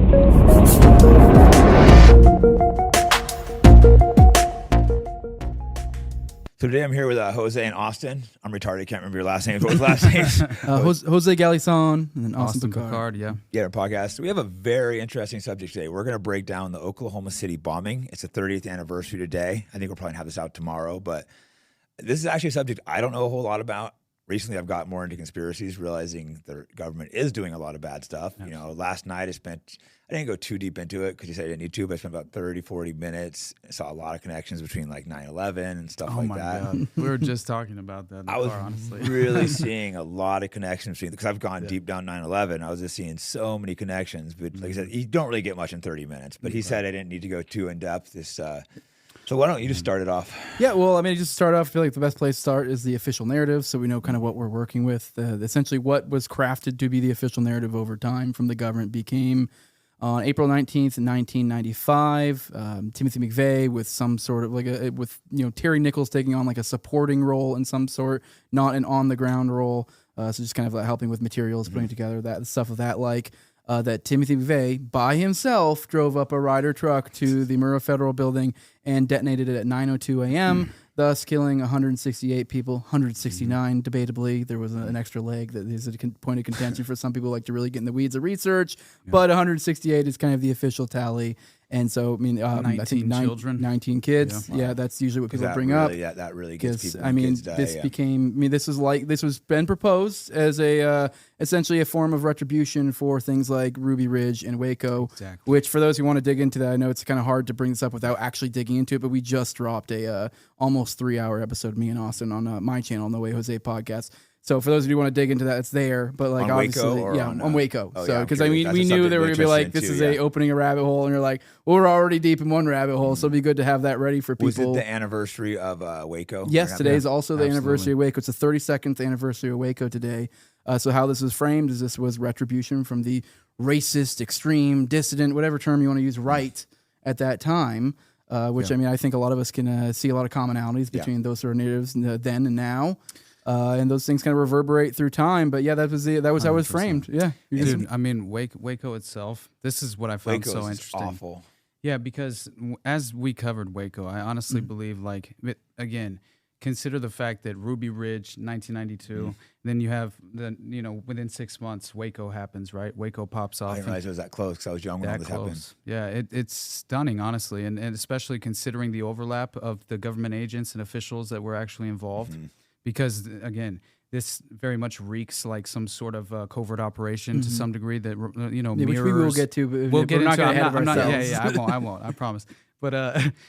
So today I'm here with Jose and Austin. I'm retarded. I can't remember your last names. What was last names? Jose Galison and then Austin Picard. Yeah, our podcast. We have a very interesting subject today. We're going to break down the Oklahoma City bombing. It's the 30th anniversary today. I think we'll probably have this out tomorrow, but this is actually a subject I don't know a whole lot about. Recently, I've got more into conspiracies, realizing the government is doing a lot of bad stuff. You know, last night I didn't go too deep into it because you said I didn't need to, but I spent about 30, 40 minutes. I saw a lot of connections between like 9/11 and stuff like that. Oh my God. We were just talking about that in the car, honestly. Really seeing a lot of connections between, because I've gone deep down 9/11. I was just seeing so many connections. But like I said, you don't really get much in 30 minutes. But he said I didn't need to go too in depth. So why don't you just start it off? Yeah, well, I mean, just to start off, I feel like the best place to start is the official narrative, so we know kind of what we're working with. Essentially, what was crafted to be the official narrative over time from the government became, on April 19th, 1995, Timothy McVeigh with some sort of Terry Nichols taking on like a supporting role in some sort, not an on-the-ground role, so just kind of like helping with materials, putting together that stuff of that that Timothy McVeigh by himself drove up a Ryder truck to the Murrah Federal Building and detonated it at 9:02 a.m., thus killing 168 people, 169 debatably. There was an extra leg that is a point of contention for some people who like to really get in the weeds of research, but 168 is kind of the official tally. And so, I mean, I think children. 19 kids. Yeah, that's usually what people bring up. Yeah, that really gets people. I mean, kids die, this was been proposed as essentially a form of retribution for things like Ruby Ridge and Waco, which for those who want to dig into that, I know it's kind of hard to bring this up without actually digging into it, but we just dropped a almost 3-hour episode, me and Austin, on my channel, No Way Jose podcast. So for those of you who want to dig into that, it's there. But like on obviously, Waco on Waco. Oh, so because we knew they were gonna be like, this is opening a rabbit hole, and you're like, well, we're already deep in one rabbit hole, so it'd be good to have that ready for people. Was it the anniversary of Waco? Yes, today is also the anniversary of Waco. It's the 32nd anniversary of Waco today. So how this was framed is this was retribution from the racist, extreme, dissident, whatever term you want to use, right at that time. Which I mean, I think a lot of us can see a lot of commonalities between those sort of narratives then and now. And those things kind of reverberate through time, but yeah, that was how it was framed. Yeah, dude. I mean, Waco itself. This is what I found Waco so interesting. Awful. Yeah, because as we covered Waco, I honestly believe, like, again, consider the fact that Ruby Ridge, 1992. Then you have within 6 months, Waco happens. Right, Waco pops off. I didn't realize it was that close because I was young when all this happened. Yeah, it's stunning, honestly, and especially considering the overlap of the government agents and officials that were actually involved. Because, again, this very much reeks like some sort of covert operation to some degree that, mirrors. Which we will get to, but we'll get into it. I won't, I promise. But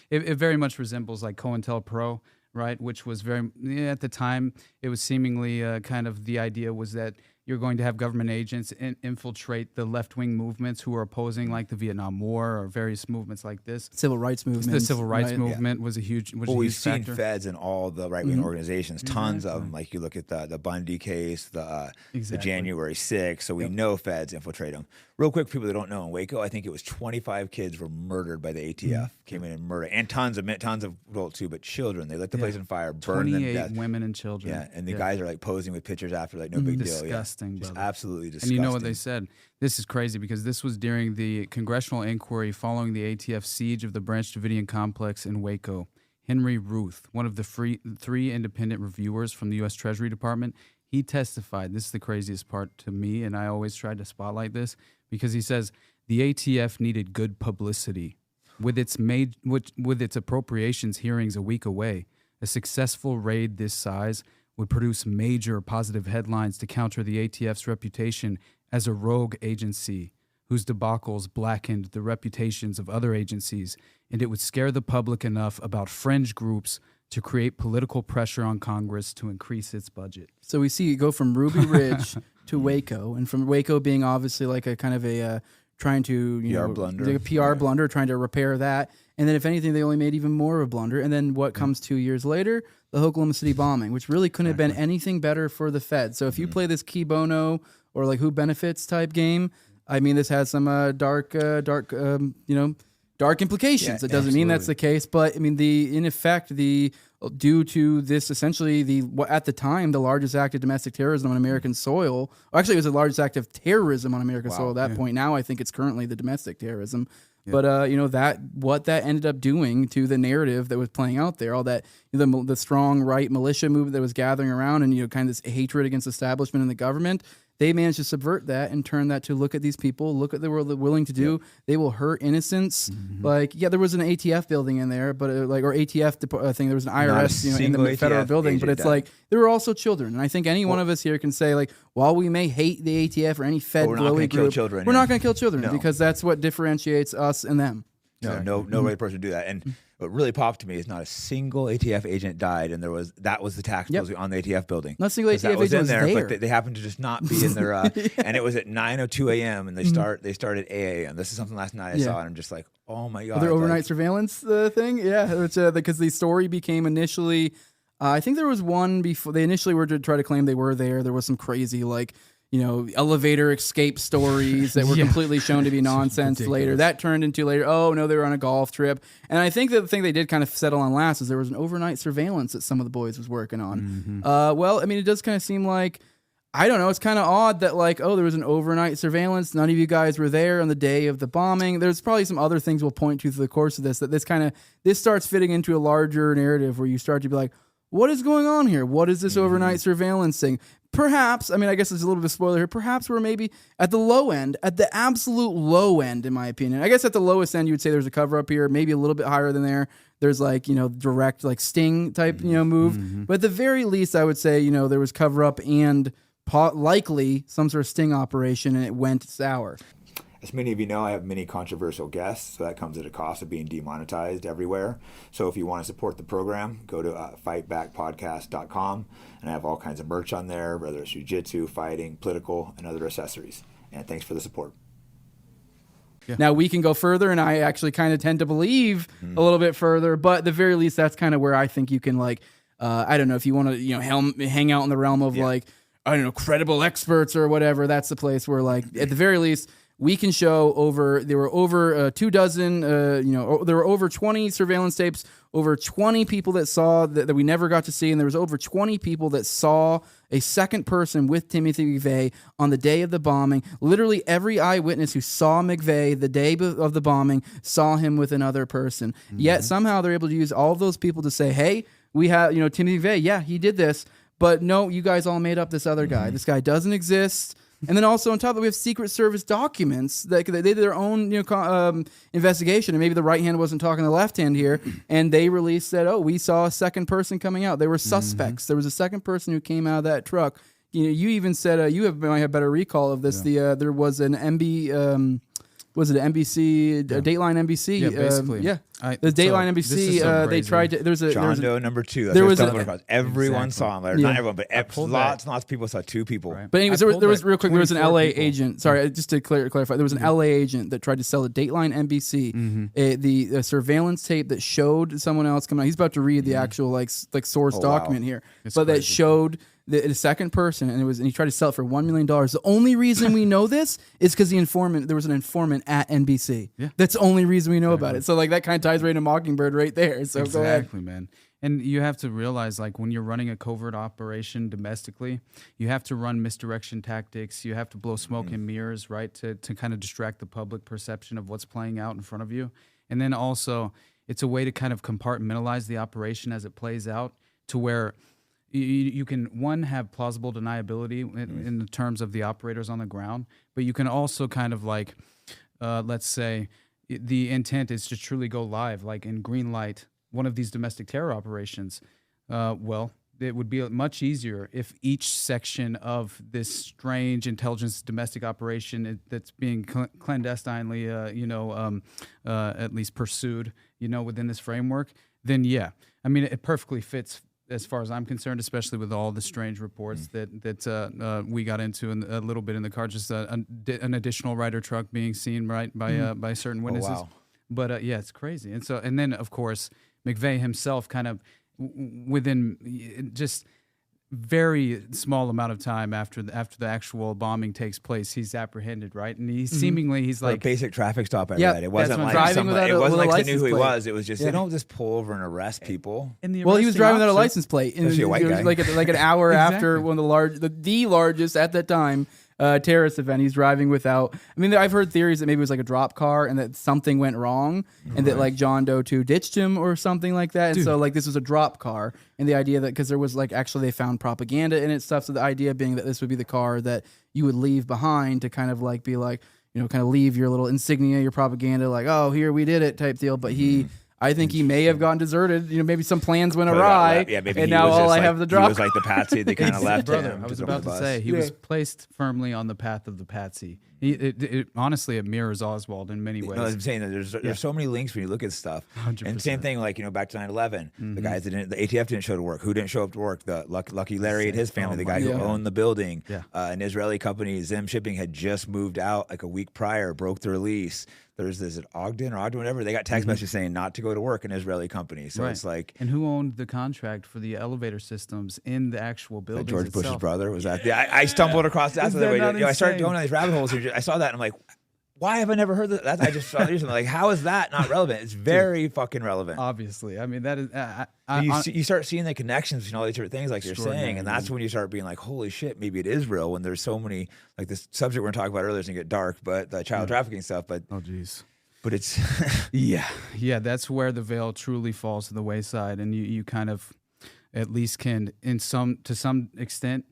it very much resembles like COINTELPRO, right? Which was at the time, it was seemingly kind of the idea was that you're going to have government agents infiltrate the left-wing movements who are opposing like the Vietnam War or various movements like this. Civil rights movement. The civil rights movement was a huge factor. We've seen feds in all the right-wing organizations, tons of them. Like you look at the Bundy case, the January 6th. So we know feds infiltrate them. Real quick, for people that don't know, in Waco, I think it was 25 kids were murdered by the ATF. Came in and murdered, and tons of adults too, but children. They lit the place on fire, burned them to death. 28 women and children. Yeah, and the guys are like posing with pictures after, like no big deal. Disgusting, just absolutely disgusting. And you know what they said? This is crazy because this was during the congressional inquiry following the ATF siege of the Branch Davidian complex in Waco. Henry Ruth, one of the three independent reviewers from the U.S. Treasury Department, he testified. This is the craziest part to me, and I always try to spotlight this because he says the ATF needed good publicity. With its appropriations hearings a week away, a successful raid this size would produce major positive headlines to counter the ATF's reputation as a rogue agency whose debacles blackened the reputations of other agencies, and it would scare the public enough about fringe groups to create political pressure on Congress to increase its budget. So we see you go from Ruby Ridge to Waco, and from Waco being obviously like a kind of a trying to blunder. Like a PR blunder, trying to repair that. And then if anything, they only made even more of a blunder. And then what comes 2 years later? The Oklahoma City bombing, which really couldn't have been anything better for the Fed. So if you play this Key Bono or like Who Benefits type game, I mean, this has some dark dark implications. Yeah, It doesn't mean that's the absolutely. case, but I mean, in effect, due to this, essentially at the time, the largest act of domestic terrorism on American soil. Actually, it was the largest act of terrorism on American soil at that point. Now, I think it's currently the domestic terrorism. But what that ended up doing to the narrative that was playing out there, all that the strong right militia movement that was gathering around, and kind of this hatred against establishment and the government. They managed to subvert that and turn that to look at these people, look at what they're willing to do. Yep. They will hurt innocents. There was an ATF building in there, but or ATF thing. There was an IRS, in the federal building, but it's there were also children. And I think any one of us here can say, while we may hate the ATF or any Fed glowy group, we're not going to kill children because that's what differentiates us and them. No right person would do that. And what really popped to me is not a single ATF agent died, and that was the tax supposedly on the ATF building. Not a single ATF agent was in was there, but they happened to just not be in there. And it was at 9:02 a.m. and they started 8 a.m. This is something last night I saw, and I'm just like, oh my god, their overnight surveillance thing, which because the story became initially. I think there was one before they initially were to try to claim they were there. There was some crazy elevator escape stories that were completely shown to be nonsense later. That turned into later, oh, no, they were on a golf trip. And I think that the thing they did kind of settle on last is there was an overnight surveillance that some of the boys was working on. It does kind of seem like, I don't know, it's kind of odd that there was an overnight surveillance. None of you guys were there on the day of the bombing. There's probably some other things we'll point to through the course of this, that this starts fitting into a larger narrative where you start to be like, what is going on here? What is this overnight surveillance thing? Perhaps, I guess it's a little bit of a spoiler here. Perhaps we're maybe at the low end, at the absolute low end, in my opinion. I guess at the lowest end, you would say there's a cover up here, maybe a little bit higher than there. There's direct sting type, move. But at the very least, I would say, there was cover up and likely some sort of sting operation, and it went sour. As many of you know, I have many controversial guests, so that comes at a cost of being demonetized everywhere. So if you want to support the program, go to fightbackpodcast.com, and I have all kinds of merch on there, whether it's jiu-jitsu, fighting, political, and other accessories. And thanks for the support. Yeah. Now, we can go further, and I actually kind of tend to believe a little bit further, but at the very least, that's kind of where I think you can, I don't know, if you want to, hang out in the realm of, I don't know, credible experts or whatever, that's the place where, at the very least, we can show there were over 24, there were over 20 surveillance tapes, over 20 people that saw that we never got to see, and there was over 20 people that saw a second person with Timothy McVeigh on the day of the bombing. Literally every eyewitness who saw McVeigh the day of the bombing saw him with another person. Yet somehow they're able to use all of those people to say, hey, we have, Timothy McVeigh, yeah, he did this, but no, you guys all made up this other guy. This guy doesn't exist. And then also on top of that, we have Secret Service documents that they did their own investigation, and maybe the right hand wasn't talking to the left hand here, and they released that, we saw a second person coming out. They were suspects. There was a second person who came out of that truck. You even said might have better recall of this. There was an was it an NBC, Dateline NBC? Yeah, basically. The Dateline NBC, they tried to, John Doe number 2. Everyone saw him. Not everyone, but lots and lots of people saw 2 people. Right. But anyways, there was real quick, there was an LA agent. Sorry, just to clarify, there was an LA agent that tried to sell the Dateline NBC, the surveillance tape that showed someone else coming out. He's about to read the actual source document here, but that showed the second person, and he tried to sell it for $1 million. The only reason we know this is because there was an informant at NBC. Yeah. That's the only reason we know about it. So that kind of ties right into Mockingbird right there. So exactly, man. And you have to realize, when you're running a covert operation domestically, you have to run misdirection tactics. You have to blow smoke and mirrors, right, to kind of distract the public perception of what's playing out in front of you. And then also, it's a way to kind of compartmentalize the operation as it plays out, to where you can, one, have plausible deniability in the terms of the operators on the ground, but you can also kind of let's say the intent is to truly go live, in green light one of these domestic terror operations. It would be much easier if each section of this strange intelligence domestic operation that's being clandestinely, at least pursued, within this framework, then it perfectly fits as far as I'm concerned, especially with all the strange reports that we got into a little bit in the car, just an additional Ryder truck being seen by certain witnesses. Oh, wow. But it's crazy. And then of course McVeigh himself kind of within just very small amount of time after the actual bombing takes place, he's apprehended, right? And he's seemingly he's For a like basic traffic stop I Yeah, read. It wasn't that's like driving somebody, without it a- wasn't with a like they knew who he license plate. was. It was just they don't just pull over and arrest people. in the Well, he was arresting driving without a officer- license plate. And Especially a white it was guy. like an hour after Exactly. one of the largest at that time terrorist event. He's driving without. I mean, I've heard theories that maybe it was like a drop car and that something went wrong and that like John Doe 2 ditched him or something like that. And so like this was a drop car, and the idea that because there was like actually they found propaganda in it stuff. So the idea being that this would be the car that you would leave behind to kind of like be like, you know, kind of leave your little insignia, your propaganda, like, oh, here we did it type deal. But I think he may have gotten deserted. You know, maybe some plans went awry, Yeah, maybe and he now was all just I like, have the He drop. was like the patsy. They kind of left brother. him. I was took him about off to the say bus. he was placed firmly on the path of the patsy. Honestly, it mirrors Oswald in many ways. No, I'm saying that there's so many links when you look at stuff. 100%. And same thing, like, you know, back to 9/11, the guys that didn't, the ATF didn't show to work. Who didn't show up to work? The Lucky Larry and his family, the guy who God. owned the building. Yeah. An Israeli company, Zim Shipping, had just moved out like a week prior, broke their lease. There's this at Ogden, whatever. They got text messages saying not to go to work, an Israeli company. So Right. it's like And who owned the contract for the elevator systems in the actual building? George Bush's brother was that. Yeah, I stumbled across that. Is the that way. not I started insane? going down these rabbit holes. And I saw that, and I'm like, why have I never heard that? I just saw it recently. Like, how is that not relevant? It's very fucking relevant. Obviously, I mean that is. You start seeing the connections between all these different things, like you're saying, and that's when you start being like, "Holy shit, maybe it is real." When there's so many, like this subject we're talking about earlier is gonna get dark, but the child trafficking stuff. But oh jeez. but it's Yeah, that's where the veil truly falls to the wayside, and you kind of, at least can to some extent,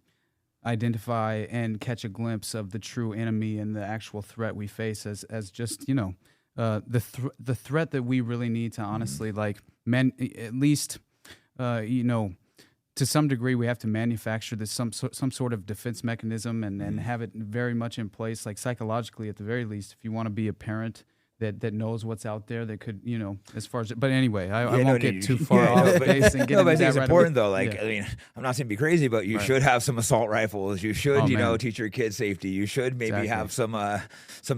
identify and catch a glimpse of the true enemy and the actual threat we face as just the threat that we really need to honestly like at least to some degree we have to manufacture this some sort of defense mechanism and have it very much in place, like psychologically at the very least, if you want to be a parent that knows what's out there that could, as far as, but anyway, I won't get too far off base and get no, into but I think that it's right important away. though. Like, Yeah. I mean, I'm not saying be crazy, but you should have some assault rifles. You should, Oh, man. teach your kids safety. You should maybe have some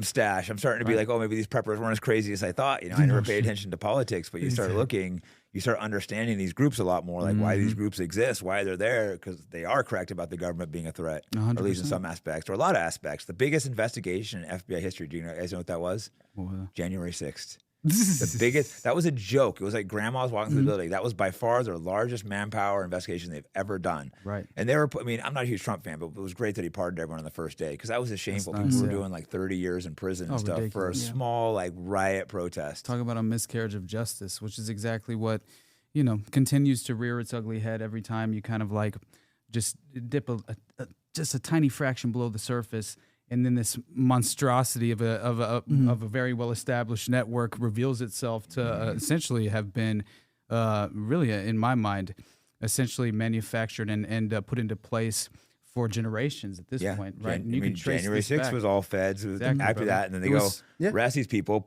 stash. I'm starting to be like, oh, maybe these preppers weren't as crazy as I thought. I never paid attention to politics, but you start looking. You start understanding these groups a lot more, like why these groups exist, why they're there, because they are correct about the government being a threat, or at least in some aspects, or a lot of aspects. The biggest investigation in FBI history, do you guys know what that was? January 6th. The biggest, that was a joke. It was like grandmas walking through the building. That was by far their largest manpower investigation they've ever done. Right. And they were, I'm not a huge Trump fan, but it was great that he pardoned everyone on the first day, because that was a shameful. That's People nice, were yeah. doing like 30 years in prison and stuff for a ridiculous. small like riot protest. Talk about a miscarriage of justice, which is exactly what, continues to rear its ugly head every time you kind of like just dip just a tiny fraction below the surface, and then this monstrosity of a very well established network reveals itself to essentially have been really, in my mind, essentially manufactured and put into place for generations at this point, right? And you can trace January this 6th back. was all feds. It was Exactly, after brother. that, and then they It go was- arrest these people,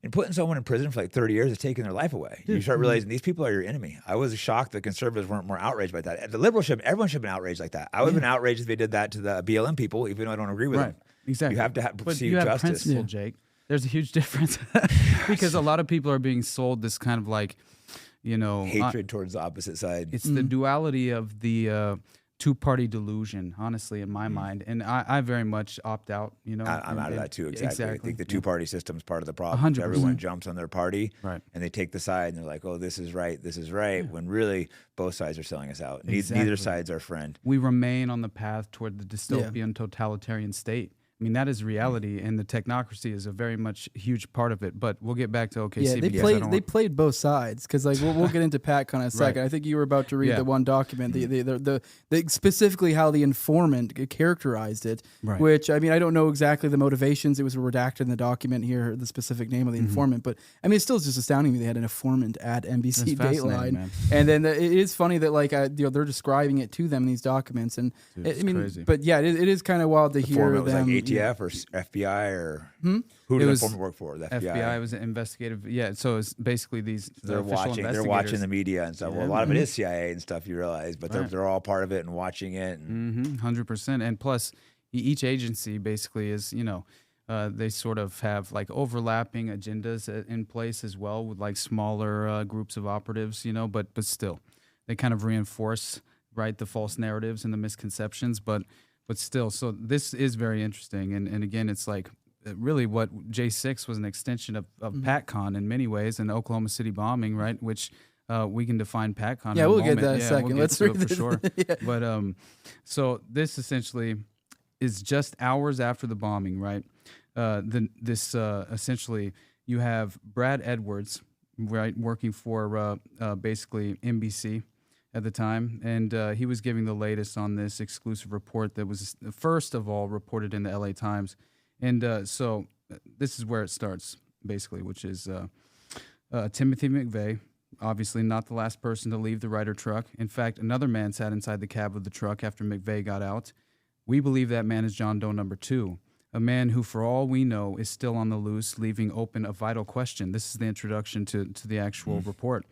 and putting someone in prison for like 30 years is taking their life away. You start realizing these people are your enemy. I was shocked that conservatives weren't more outraged by that. The liberals everyone should have been outraged like that. I would have been outraged if they did that to the BLM people, even though I don't agree with them. Exactly. You have to But pursue you have justice. principle, Jake. There's a huge difference because a lot of people are being sold this kind of like, Hatred towards the opposite side. it's the duality of the two-party delusion, honestly, in my mind, and I very much opt out. I'm out of that too. Exactly. I think the two-party system is part of the problem. 100%. Everyone jumps on their party, Right. and they take the side, and they're like, "Oh, this is right. This is right." When really, both sides are selling us out. Exactly. Neither side's our friend. We remain on the path toward the dystopian totalitarian state. I mean, that is reality, and the technocracy is a very much huge part of it. But we'll get back to OKC. Yeah, they because I don't they want- played both sides because like we'll get into Pat kind of a second. Right. I think you were about to read Yeah. the one document, the specifically how the informant characterized it. Right. Which I mean, I don't know exactly the motivations. It was redacted in the document here, the specific name of the informant. But I mean, it's still just astounding me they had an informant at NBC That's fascinating, Dateline, man. and then it is funny that like they're describing it to them in these documents, and Dude, I it's mean, crazy. but yeah, it is kind of wild to hear Informant was them. like ATF or FBI or who It did the was informant work for? The FBI was an investigative. Yeah, so it's basically these They're official watching. They're watching investigators. the media and stuff. Well, a lot of it is CIA and stuff. You realize, but Right. they're all part of it and watching it. And 100%. And plus, each agency basically is, they sort of have like overlapping agendas in place as well with like smaller groups of operatives, but still, they kind of reinforce right? The false narratives and the misconceptions, but still, so this is very interesting. And again, it's like really what J6 was an extension of PatCon in many ways, and Oklahoma City bombing, right? Which we can define PatCon. Yeah, in a we'll moment. get that in a second. We'll Let's get to read it for sure. Yeah. But so this essentially is just hours after the bombing, right? This essentially, you have Brad Edwards, right, working for basically NBC at the time, and he was giving the latest on this exclusive report that was first of all reported in the LA Times. And so this is where it starts, basically, which is Timothy McVeigh, obviously not the last person to leave the Ryder truck. In fact, another man sat inside the cab of the truck after McVeigh got out. We believe that man is John Doe number 2, a man who, for all we know, is still on the loose, leaving open a vital question. This is the introduction to the actual report.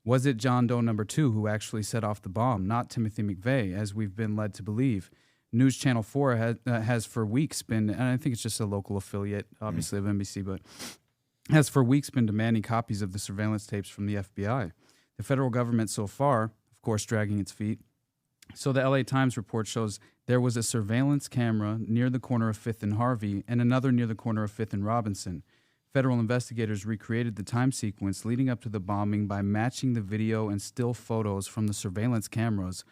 Was it John Doe number 2 who actually set off the bomb, not Timothy McVeigh, as we've been led to believe? News Channel 4 has for weeks been, and I think it's just a local affiliate, obviously, of NBC, but has for weeks been demanding copies of the surveillance tapes from the FBI. The federal government so far, of course, dragging its feet. So the LA Times report shows there was a surveillance camera near the corner of 5th and Harvey and another near the corner of 5th and Robinson. Federal investigators recreated the time sequence leading up to the bombing by matching the video and still photos from the surveillance cameras.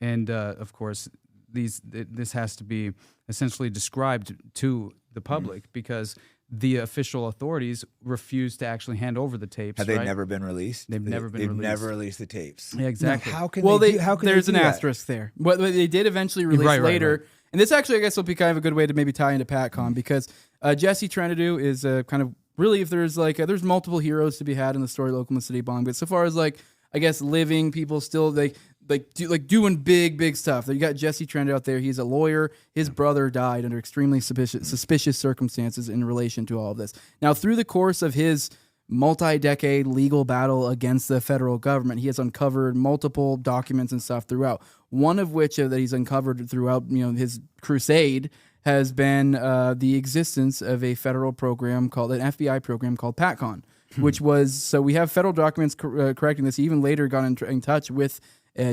And, of course, this has to be essentially described to the public because the official authorities refused to actually hand over the tapes. Have they never been released? They've never been released. They've never released the tapes. Yeah, exactly. Now, how can there's they an do that? asterisk there. What they did eventually release later, right. and this actually, I guess, will be kind of a good way to maybe tie into PatCon because Jesse Trentadue is kind of really, if there's there's multiple heroes to be had in the story of Oklahoma City bombing, but so far as I guess living people still doing big stuff. You got Jesse Trentadue out there. He's a lawyer. His brother died under extremely suspicious circumstances in relation to all of this. Now, through the course of his multi-decade legal battle against the federal government, he has uncovered multiple documents and stuff throughout. One of which that he's uncovered throughout his crusade has been the existence of a federal program called an FBI program called PatCon, which was, so we have federal documents correcting this. He even later got in touch with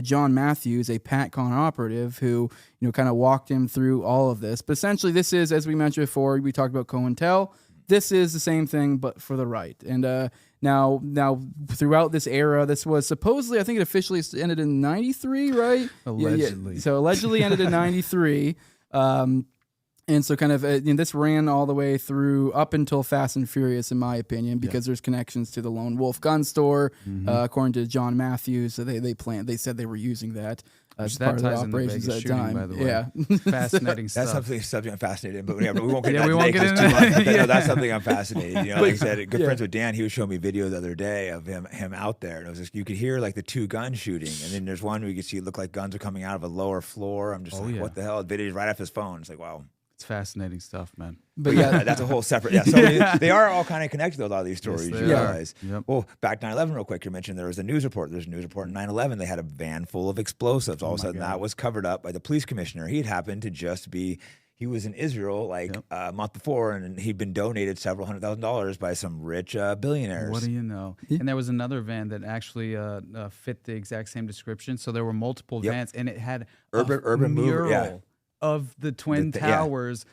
John Matthews, a PatCon operative, who kind of walked him through all of this. But essentially, this is, as we mentioned before, we talked about COINTEL. This is the same thing, but for the right. And now throughout this era, this was supposedly, I think it officially ended in '93, right? Allegedly. Yeah. So allegedly ended in '93. And so kind of this ran all the way through up until Fast and Furious, in my opinion, because there's connections to the Lone Wolf gun store, according to John Matthews. So they said they were using that as part of the operations at the time. By the way. Yeah, Fascinating stuff. That's something I'm fascinated in, but we won't get we won't get into too much. that. No, that's something I'm fascinated. Like I said, good friends with Dan. He was showing me video the other day of him out there, and it was just, you could hear the two guns shooting, and then there's one where you could see it looked like guns are coming out of a lower floor. I'm just what the hell? The video's right off his phone. It's like, wow. It's fascinating stuff, man. But yeah, that's a whole separate. Yeah, so they are all kind of connected to a lot of these stories. Yes, you realize. Yep. Well, back 9/11, real quick. You mentioned there was a news report. There's a news report in 9/11. They had a van full of explosives. All of a sudden, that was covered up by the police commissioner. He'd happened to just be. He was in Israel a month before, and he'd been donated several $100,000 by some rich billionaires. What do you know? And there was another van that actually fit the exact same description. So there were multiple vans, and it had urban mural mover, of the Twin Towers.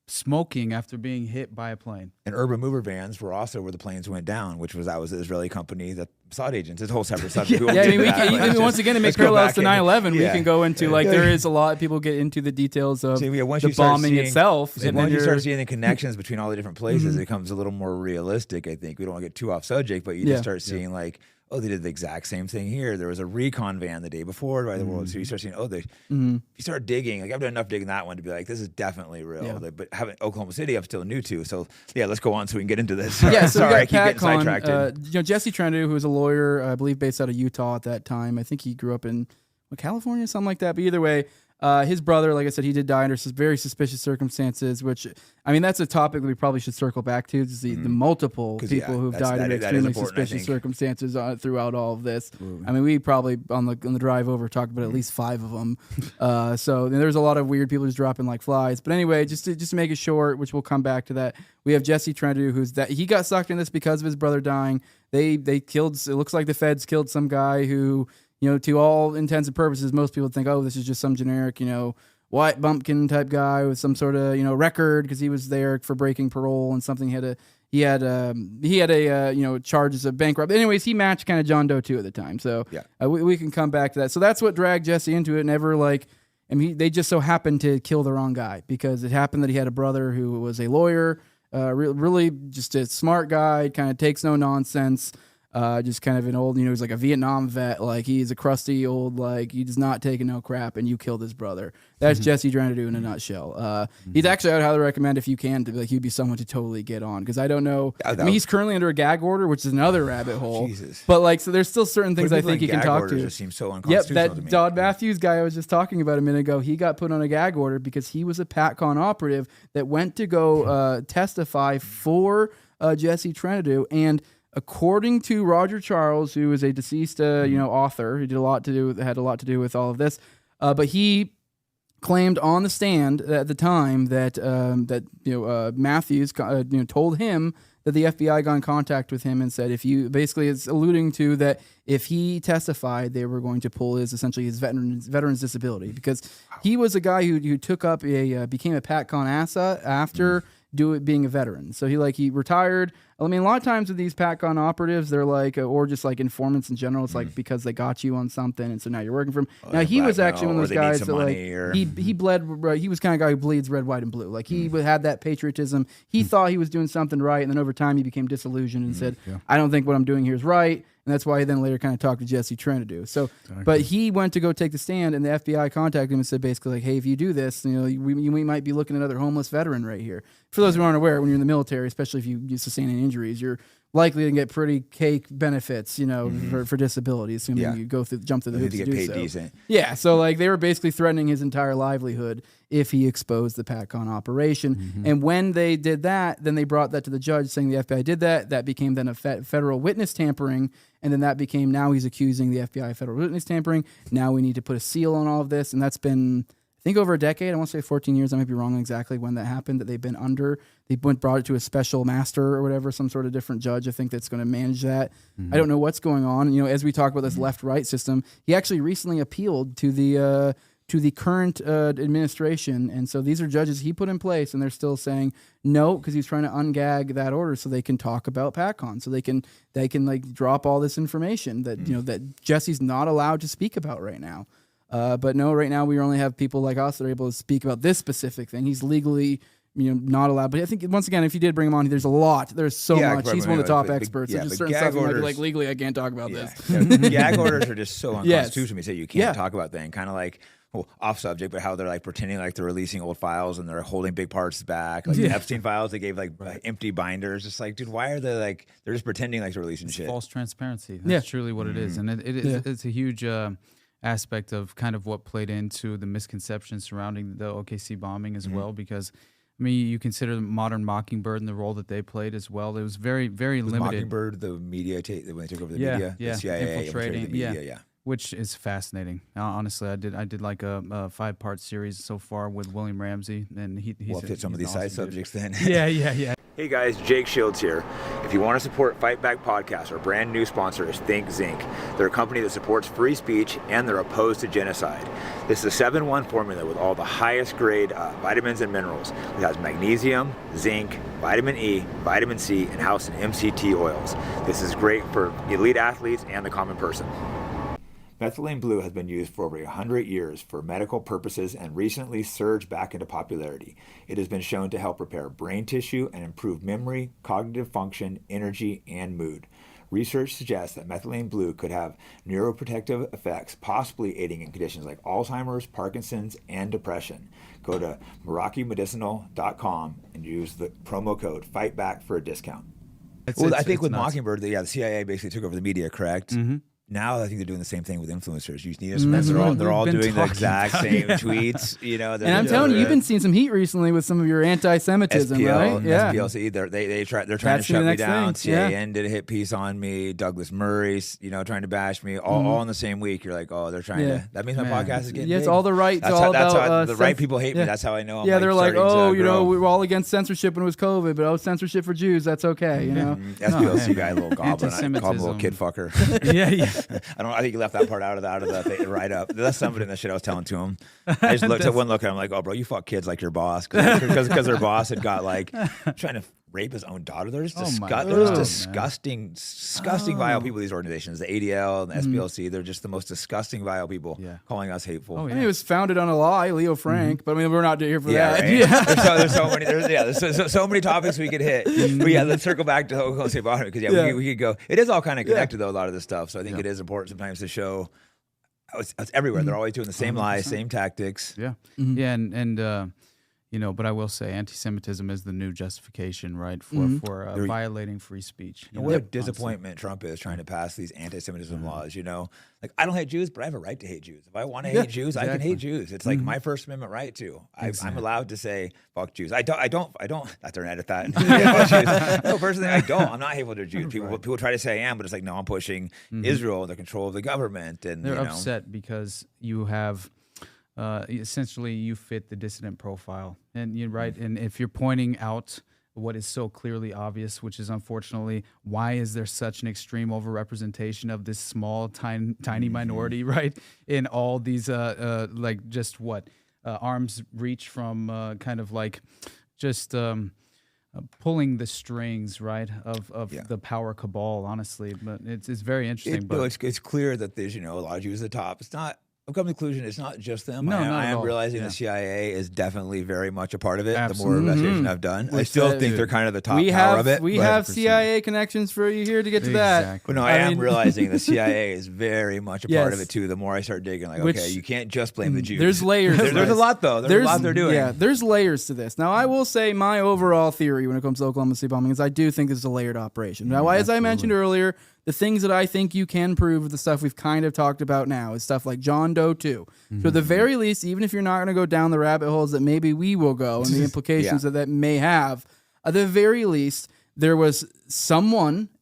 Smoking after being hit by a plane. And urban mover vans were also where the planes went down, which was the Israeli company that sought agents. It's a whole separate subject. Once again, to make parallels to 9/11, we can go into there is a lot. People get into the details of the bombing itself. And once you start seeing the connections between all the different places, it becomes a little more realistic. I think we don't want to get too off subject, but you just start seeing they did the exact same thing here. There was a recon van the day before by the World Series. You start seeing, you start digging. I've done enough digging that one to be like, this is definitely real. Yeah. But having Oklahoma City, I'm still new to. So let's go on so we can get into this. So sorry, I keep getting PatCon, sidetracked. Jesse Trentadue, who was a lawyer, I believe based out of Utah at that time. I think he grew up in California, something like that. But either way, his brother, like I said, he did die under very suspicious circumstances, which, I mean, that's a topic we probably should circle back to, is the multiple people who've died under extremely suspicious circumstances throughout all of this. Absolutely. I mean, we probably, on the drive over, talked about at least 5 of them. So there's a lot of weird people just dropping like flies. But anyway, just to make it short, which we'll come back to that, we have Jesse Trentadue, he got sucked in this because of his brother dying. They killed, it looks like the feds killed some guy who, to all intents and purposes, most people think, oh, this is just some generic, white bumpkin type guy with some sort of, record because he was there for breaking parole and something he had a charges of bank robbery. Anyways, he matched kind of John Doe 2 at the time. So we can come back to that. So that's what dragged Jesse into it. Never they just so happened to kill the wrong guy because it happened that he had a brother who was a lawyer, really just a smart guy, kind of takes no nonsense. Just kind of an old, he's like a Vietnam vet. Like he's a crusty old, he does not take no crap, and you killed his brother. That's Jesse trying to do in a nutshell. He's actually, I would highly recommend if you can, to he'd be someone to totally get on because I don't know. He's currently under a gag order, which is another rabbit hole. Jesus. But so there's still certain things I think you can talk to. Just seems so unconstitutional. Yep, that Dodd Matthews guy I was just talking about a minute ago, he got put on a gag order because he was a PatCon operative that went to go testify for Jesse Trentadue. And according to Roger Charles, who is a deceased, author, who had a lot to do with all of this, but he claimed on the stand at the time that Matthews told him that the FBI got in contact with him and said it's alluding to that if he testified, they were going to pull his veteran's disability because he was a guy who took up became a PatCon asset after being a veteran. So he retired. I mean, a lot of times with these PatCon operatives, they're or just informants in general. It's because they got you on something, and so now you're working for him. Now he was actually one of those guys that he bled. He was kind of guy who bleeds red, white, and blue. He had that patriotism. He thought he was doing something right, and then over time he became disillusioned and said, "I don't think what I'm doing here is right." And that's why he then later kind of talked to Jesse Trentadue. So, but he went to go take the stand, and the FBI contacted him and said basically hey, if you do this, we might be looking at another homeless veteran right here. For those who aren't aware, when you're in the military, especially if you sustain any injuries, you're likely to get pretty cake benefits, for disabilities, assuming you jump through the hoops to get paid decent. Yeah, so they were basically threatening his entire livelihood if he exposed the PatCon operation. And when they did that, then they brought that to the judge saying the FBI did that. That became then a federal witness tampering, and then that became now he's accusing the FBI of federal witness tampering. Now we need to put a seal on all of this, and that's been I think over a decade. I want to say 14 years. I might be wrong exactly when that happened. That they've been under. They brought it to a special master or whatever, some sort of different judge. I think that's going to manage that. I don't know what's going on. As we talk about this left-right system, he actually recently appealed to the current administration, and so these are judges he put in place, and they're still saying no because he's trying to ungag that order so they can talk about PatCon, so they can drop all this information that that Jesse's not allowed to speak about right now. But no, right now we only have people like us that are able to speak about this specific thing. He's legally, not allowed. But I think once again, if you did bring him on, there's so much. He's one of the top experts. There's just certain stuff orders, legally I can't talk about this. Gag orders are just so unconstitutional. You say you can't talk about things. Kind of off subject, but how they're pretending they're releasing old files and they're holding big parts back. The Epstein files, they gave empty binders. Just dude, why are they they're just pretending they're releasing shit? False transparency. That's truly what it is, and it's a huge aspect of kind of what played into the misconception surrounding the OKC bombing as well, because you consider Modern Mockingbird and the role that they played as well. It was very, very limited. Mockingbird, the media, when they took over the media, the CIA infiltrating the media, which is fascinating. Honestly, I did a 5-part series so far with William Ramsey, and we'll hit some of these side subjects then. Yeah. Hey guys, Jake Shields here. If you want to support Fight Back Podcast, our brand new sponsor is Think Zinc. They're a company that supports free speech and they're opposed to genocide. This is a 7-1 formula with all the highest grade vitamins and minerals. It has magnesium, zinc, vitamin E, vitamin C, and house and MCT oils. This is great for elite athletes and the common person. Methylene blue has been used for over 100 years for medical purposes and recently surged back into popularity. It has been shown to help repair brain tissue and improve memory, cognitive function, energy, and mood. Research suggests that methylene blue could have neuroprotective effects, possibly aiding in conditions like Alzheimer's, Parkinson's, and depression. Go to MerakiMedicinal.com and use the promo code FIGHTBACK for a discount. I think with Mockingbird, the CIA basically took over the media, correct? Mm-hmm. Now I think they're doing the same thing with influencers. You need some they're all doing the exact same tweets. And I'm telling you, you've been seeing some heat recently with some of your anti-Semitism, SPL, right? Yeah. SPLC, they're trying to shut me down. CAN did a hit piece on me. Douglas Murray's, trying to bash me. All in the same week. You're like, they're trying to. That means my podcast is getting big. It's all the right. That's how the right people hate me. That's how I know. They're like, we were all against censorship when it was COVID, but censorship for Jews, that's okay. SPLC guy, little goblin, I call him a little kid fucker. Yeah. I think you left that part out of the write up. That's somebody in the shit I was telling to him. I just looked at one look and I'm like, oh, bro, you fuck kids like your boss because their boss had got like trying to rape his own daughter. There's disgusting, vile people. These organizations, the ADL and the SPLC, they're just the most disgusting, vile people. Calling us hateful. I mean, it was founded on a lie, Leo Frank. But I mean, we're not here for that. Right. There's so many. There's so many topics we could hit. But let's circle back to Oklahoma City bombing because we could go. It is all kind of connected though. A lot of this stuff. So I think it is important sometimes to show. It's everywhere. They're always doing the same 100%. Lies, same tactics. Yeah, and but I will say anti-Semitism is the new justification, right, for violating free speech. And what a disappointment Trump is trying to pass these anti-Semitism laws, Like, I don't hate Jews, but I have a right to hate Jews. If I want to hate Jews, I can hate Jews. It's like my First Amendment right to. I'm allowed to say, fuck Jews. I don't, that's an edit that. No, personally, I don't. I'm not hateful to Jews. People try to say I am, but it's like, no, I'm pushing Israel, the control of the government. And they're upset because you have... essentially you fit the dissident profile, and you're right. And if you're pointing out what is so clearly obvious, which is unfortunately why is there such an extreme overrepresentation of this small tiny minority, right, in all these arms reach from kind of like just pulling the strings, right, of the power cabal, honestly. But it's very interesting. It's clear that there's a lot of Jews at the top. It's not. I've come to the conclusion it's not just them. No, I am realizing the CIA is definitely very much a part of it. Absolutely. The more investigation I've done, I still think they're kind of the top power of it. We have CIA connections for you here to get to that. But no, I am realizing the CIA is very much a part of it too. The more I start digging, okay, you can't just blame the Jews. There's layers. There's a lot though. There's a lot they're doing. Yeah, there's layers to this. Now, I will say my overall theory when it comes to Oklahoma City bombing is I do think this is a layered operation. Now, as I mentioned earlier, the things that I think you can prove, the stuff we've kind of talked about now, is stuff like John Doe 2. So at the very least, even if you're not going to go down the rabbit holes that maybe we will go and the implications that may have, at the very least, there was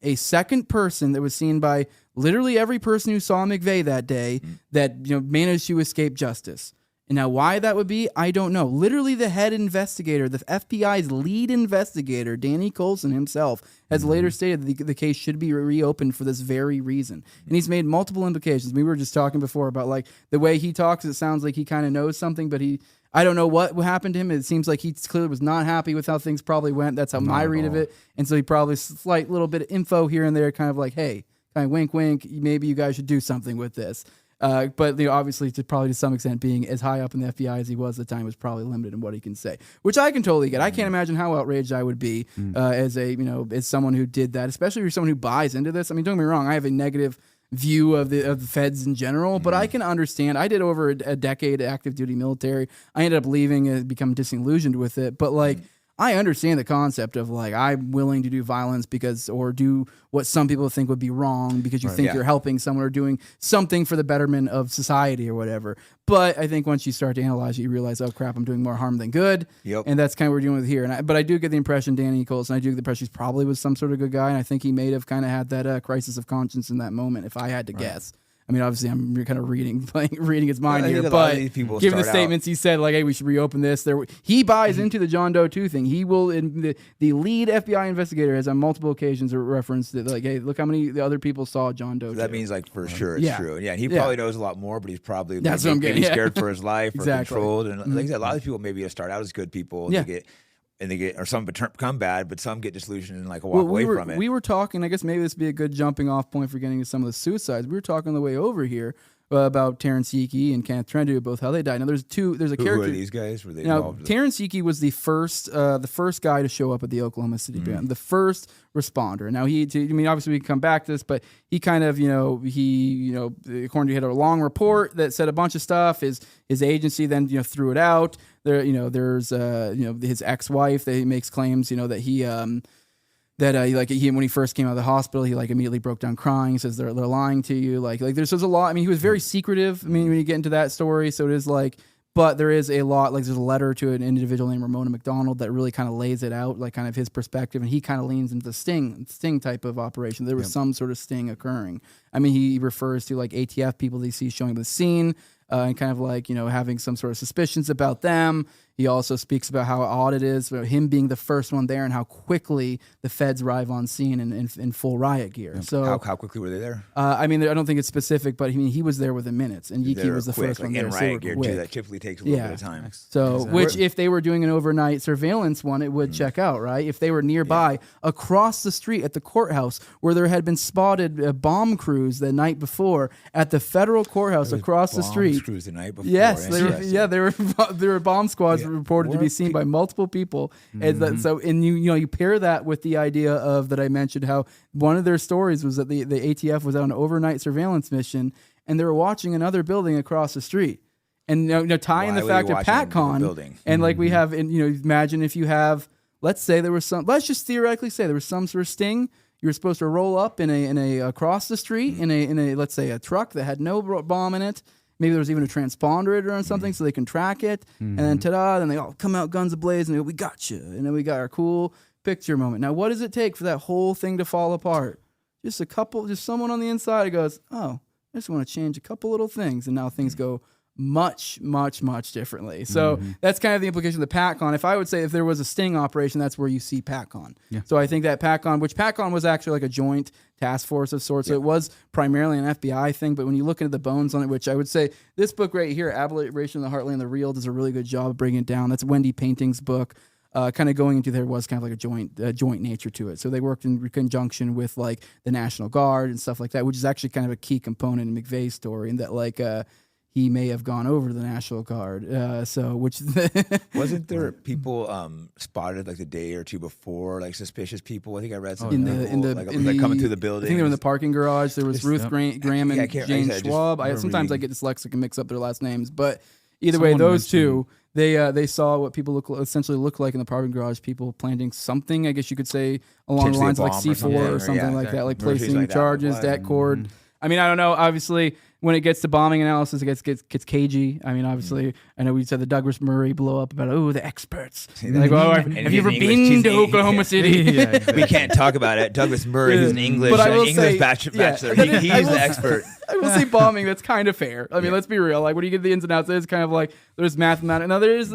a second person that was seen by literally every person who saw McVeigh that day that managed to escape justice. And now why that would be, I don't know. Literally the head investigator, the FBI's lead investigator, Danny Coulson himself, has later stated that the case should be reopened for this very reason. And he's made multiple implications. We were just talking before about like the way he talks, it sounds like he kind of knows something, but I don't know what happened to him. It seems like he clearly was not happy with how things probably went. That's how my read of it. And so he probably slight little bit of info here and there, kind of like, hey, kind of wink, wink, maybe you guys should do something with this. But obviously, probably to some extent, being as high up in the FBI as he was at the time was probably limited in what he can say, which I can totally get. I can't imagine how outraged I would be as someone who did that, especially if you're someone who buys into this. I mean, don't get me wrong, I have a negative view of the feds in general, but I can understand. I did over a decade active duty military. I ended up leaving and become disillusioned with it, but like. I understand the concept of like I'm willing to do violence or do what some people think would be wrong because you think you're helping someone or doing something for the betterment of society or whatever. But I think once you start to analyze it, you realize, oh crap, I'm doing more harm than good. And that's kind of what we're dealing with here. But I do get the impression Danny Nichols, and I do get the impression he probably was some sort of good guy, and I think he may have kind of had that crisis of conscience in that moment, if I had to guess. I mean, obviously, I'm kind of reading his mind here, but given the statements he said, like, hey, we should reopen this. He buys into the John Doe 2 thing. He will, the lead FBI investigator has on multiple occasions referenced that, like, hey, look how many other people saw John Doe 2. That means, like, for sure it's true. Yeah, and he probably knows a lot more, but he's probably maybe scared for his life or controlled. And like I said, a lot of people maybe start out as good people and they get, or some become bad, but some get disillusioned and like walk away from it. We were talking, I guess maybe this would be a good jumping off point for getting to some of the suicides. We were talking on the way over here about Terrence Hickey and Kenneth Trendu, both how they died. Now there's a character. Who are these guys? Were they involved? Terrence Hickey was the first guy to show up at the Oklahoma City band, the first responder. Now obviously we can come back to this, but he kind of, according to he had a long report that said a bunch of stuff. His agency then threw it out. There, there's his ex-wife that he makes claims, that he when he first came out of the hospital, he like immediately broke down crying. He says they're lying to you. Like there's a lot. I mean, he was very secretive. I mean, when you get into that story, so it is like, but there is a lot. Like there's a letter to an individual named Ramona McDonald that really kind of lays it out, like kind of his perspective, and he kind of leans into the sting type of operation. There was some sort of sting occurring. I mean, he refers to like ATF people that he sees showing up at the scene. And kind of like, having some sort of suspicions about them. He also speaks about how odd it is, about him being the first one there and how quickly the feds arrive on scene in full riot gear. So how quickly were they there? I mean, I don't think it's specific, but I mean, he was there within minutes, and Yiki was the quick, first one there. In riot gear too, that typically takes a little bit of time. So, Exactly. which if they were doing an overnight surveillance one, it would check out, right? If they were nearby, across the street at the courthouse, where there had been spotted bomb crews the night before at the federal courthouse across the street. Crews the night before. Yes, there were bomb squads reported to be seen by multiple people. And so, and you pair that with the idea of that I mentioned how one of their stories was that the ATF was on an overnight surveillance mission and they were watching another building across the street. And tying the fact of PatCon and like we have, and imagine if you have, let's say there was some, let's just theoretically say there was some sort of sting. You were supposed to roll up in a across the street in a let's say a truck that had no bomb in it. Maybe there was even a transponder or something so they can track it. And then ta-da, then they all come out guns ablaze and they go, we got you. And then we got our cool picture moment. Now, what does it take for that whole thing to fall apart? Just someone on the inside who goes, oh, I just want to change a couple little things. And now things go much, much, much differently. So that's kind of the implication of the PatCon. If I would say if there was a sting operation, that's where you see PatCon. Yeah. So I think that PatCon was actually like a joint task force of sorts. So it was primarily an FBI thing, but when you look into the bones on it, which I would say this book right here, Aberration of the Heartland, The Real, does a really good job of bringing it down. That's Wendy Painting's book. Kind of going into there was kind of like a joint nature to it. So they worked in conjunction with like the National Guard and stuff like that, which is actually kind of a key component in McVeigh's story, and that like he may have gone over to the National Guard. Wasn't there people spotted like the day or two before, like suspicious people? I think I read something coming through the building. I think they were in the parking garage. There was Ruth Graham and Jane Schwab. Sometimes I get dyslexic and mix up their last names, but either way, those two. They saw what people essentially look like in the parking garage. People planting something, I guess you could say, along the lines of like C4 or something like that, like placing like charges, debt cord. I mean, I don't know. Obviously, when it gets to bombing analysis, it gets cagey. I mean, obviously, I know we said the Douglas Murray blow up about the experts. Like, have you ever been to Oklahoma City? We can't talk about it. Douglas Murray, who's an English bachelor. He's the expert. I will say bombing. That's kind of fair. I mean, let's be real. Like when you get the ins and outs, it's kind of like there's mathematics.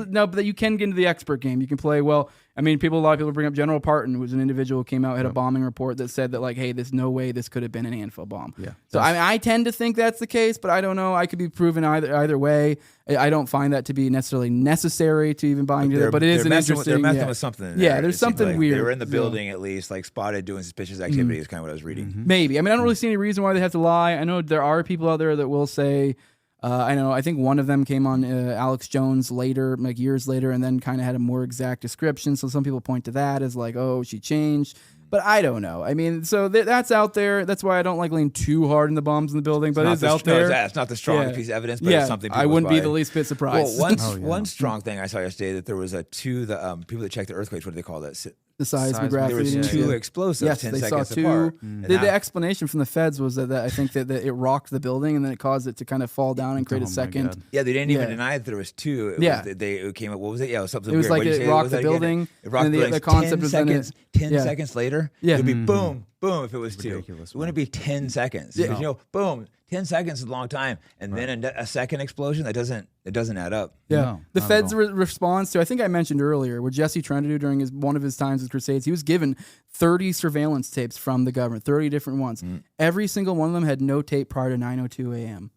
Now but you can get into the expert game. You can play well. I mean, a lot of people bring up General Parton, who was an individual who came out, had a bombing report that said that, like, hey, there's no way this could have been an info bomb. Yeah. So I tend to think that's the case, but I don't know. I could be proven either way. I don't find that to be necessarily necessary to even buy into it, but it is an interesting. They're messing with something. Yeah, there's something weird. They were in the building at least, like spotted doing suspicious activity is kind of what I was reading. Maybe. I mean, I don't really see any reason why they have to lie. I know there are people out there that will say, I think one of them came on Alex Jones later, like years later, and then kind of had a more exact description. So some people point to that as like, oh, she changed. But I don't know. I mean, so that's out there. That's why I don't like lean too hard in the bombs in the building. But it's out there. It's not the strongest piece of evidence, but it's something. I wouldn't be the least bit surprised. Well, one strong thing I saw yesterday that there was people that check the earthquakes. What do they call that? The seismograph. There was two explosives. Yes, 10 they seconds saw two. apart. The explanation from the feds was that I think that it rocked the building and then it caused it to kind of fall down and create a second. God. Yeah, they didn't even deny that there was two. It came up. What was it? Yeah, it was something. It was weird. like it rocked the building. It rocked the building. The concept was 10 seconds later. Yeah. It'd be boom, boom. If it was ridiculous, two, it wouldn't be 10 seconds. Yeah. Boom. 10 seconds is a long time, and then a second explosion that doesn't add up. Yeah, no, the Fed's response to, I think I mentioned earlier, what Jesse Trentadue during one of his times with Crusades, he was given 30 surveillance tapes from the government, 30 different ones. Every single one of them had no tape prior to 9:02 a.m.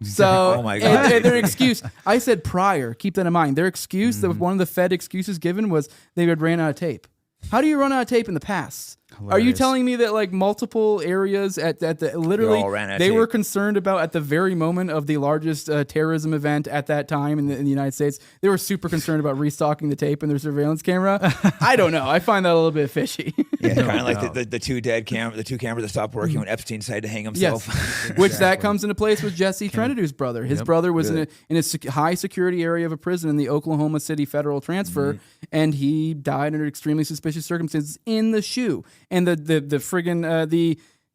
So, oh my God. And their excuse, I said prior, keep that in mind. Their excuse, that one of the Fed excuses given was they had ran out of tape. How do you run out of tape in the past? Hilarious. Are you telling me that like multiple areas at the literally they were concerned about at the very moment of the largest terrorism event at that time in the United States? They were super concerned about restocking the tape in their surveillance camera. I don't know. I find that a little bit fishy. Yeah, kind of like the two cameras that stopped working when Epstein decided to hang himself. Yes. Which that comes into place with Jesse Trentadue's brother. His brother was in a high security area of a prison in the Oklahoma City federal transfer, and he died under extremely suspicious circumstances in the shoe. And the friggin'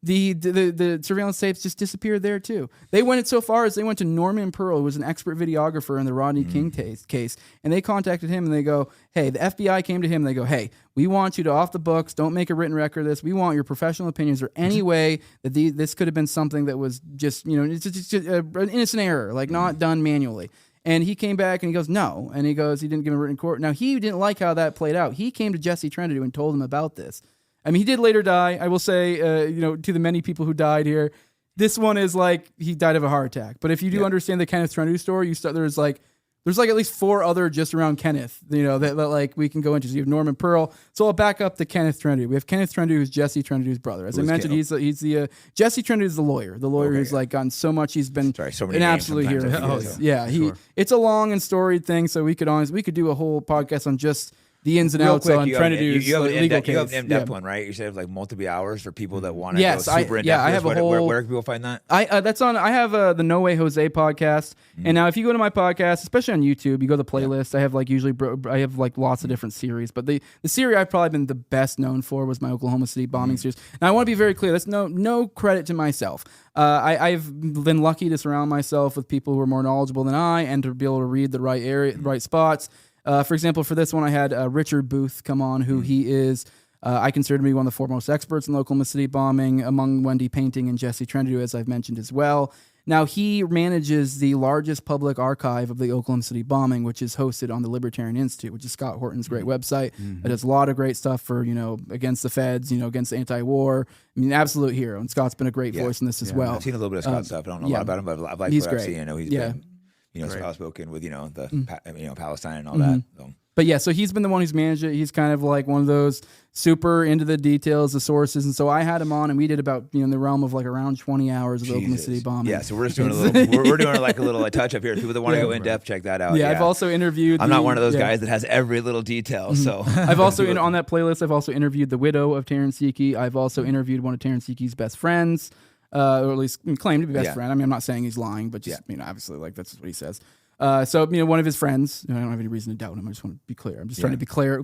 the surveillance tapes just disappeared there too. They went so far as they went to Norman Pearl, who was an expert videographer in the Rodney King case, and they contacted him and they go, hey, the FBI came to him and they go, hey, we want you to off the books, don't make a written record of this. We want your professional opinions or any way that this could have been something that was just, it's just an innocent error, like not done manually. And he came back and he goes, no. And he goes, he didn't give him a written court. Now, he didn't like how that played out. He came to Jesse Trentadue and told him about this. I mean, he did later die. I will say, to the many people who died here, this one is like he died of a heart attack. But if you do understand the Kenneth Trentadue story, there's like at least 4 other just around Kenneth, that like we can go into. So you have Norman Pearl. So I'll back up to Kenneth Trentadue. We have Kenneth Trentadue, who's Jesse Trendadue's brother. As I mentioned, he's the Jesse Trentadue is the lawyer. The lawyer who's like gotten so much. He's been an absolute hero. It's a long and storied thing. So we could do a whole podcast on just the ins and outs on Trenadue's legal case. You have an in-depth one, right? You said like multiple hours for people that want to go super in-depth. I have a whole... Where can people find that? I have the No Way Jose podcast. And now if you go to my podcast, especially on YouTube, you go to the playlist. I have I have lots of different series. But the series I've probably been the best known for was my Oklahoma City bombing series. And I want to be very clear. That's no credit to myself. I've been lucky to surround myself with people who are more knowledgeable than I and to be able to read the right spots. For example, for this one, I had Richard Booth come on, who he is, I consider to be one of the foremost experts in the Oklahoma City bombing, among Wendy Painting and Jesse Trentadue, as I've mentioned as well. Now, he manages the largest public archive of the Oklahoma City bombing, which is hosted on the Libertarian Institute, which is Scott Horton's great website. It does a lot of great stuff for, against the feds, against the anti-war. I mean, absolute hero. And Scott's been a great voice in this as well. I've seen a little bit of Scott's stuff. I don't know a lot about him, but I've liked what I've seen. I know he's been... so outspoken with Palestine and all that. So. But yeah, so he's been the one who's managed it. He's kind of like one of those super into the details, the sources, and so I had him on, and we did about in the realm of like around 20 hours of the Oklahoma City bombing. Yeah, so we're just doing a little, we're doing like a little touch up here. People that want to go in depth, check that out. Yeah, I've also interviewed. I'm not one of those guys that has every little detail. So I've also on that playlist. I've also interviewed the widow of Terrence Seekey. I've also interviewed one of Terrence Seekey's best friends, or at least claimed to be best friend. I mean, I'm not saying he's lying, but just obviously like that's what he says. So one of his friends, I don't have any reason to doubt him. I just want to be clear. I'm just trying to be clear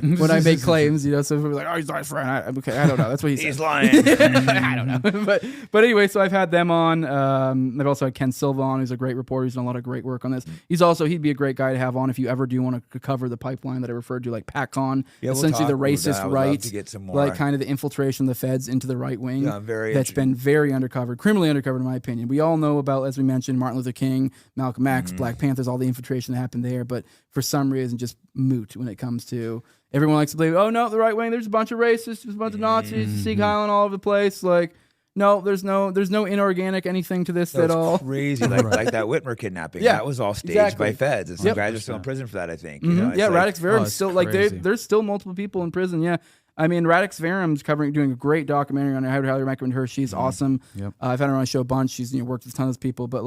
when I make claims, so we're like, oh, he's not his friend. I don't know. That's what he says. He's lying. I don't know. But anyway, so I've had them on. I've also had Ken Silva on, who's a great reporter. He's done a lot of great work on this. He'd be a great guy to have on if you ever do want to cover the pipeline that I referred to, like PACON, essentially the racist right, to get some more. Like kind of the infiltration of the feds into the right wing. Yeah, that's been very undercovered, criminally undercovered in my opinion. We all know about, as we mentioned, Martin Luther King, Malcolm X, Black Panthers, all the infiltration that happened there, but for some reason just moot when it comes to everyone likes to believe, oh no, the right wing, there's a bunch of racists, there's a bunch of Nazis, Sieg Heil all over the place. Like, no, there's no inorganic anything to this at all. Crazy, like that Whitmer kidnapping. Yeah, that was all staged by feds. And some guys are still in prison for that, I think. Radix Verum still there's still multiple people in prison. Yeah. I mean, Radix Verum's doing a great documentary on it. I would highly recommend her. She's awesome. Yep. I've had her on my show a bunch. She's worked with tons of people, but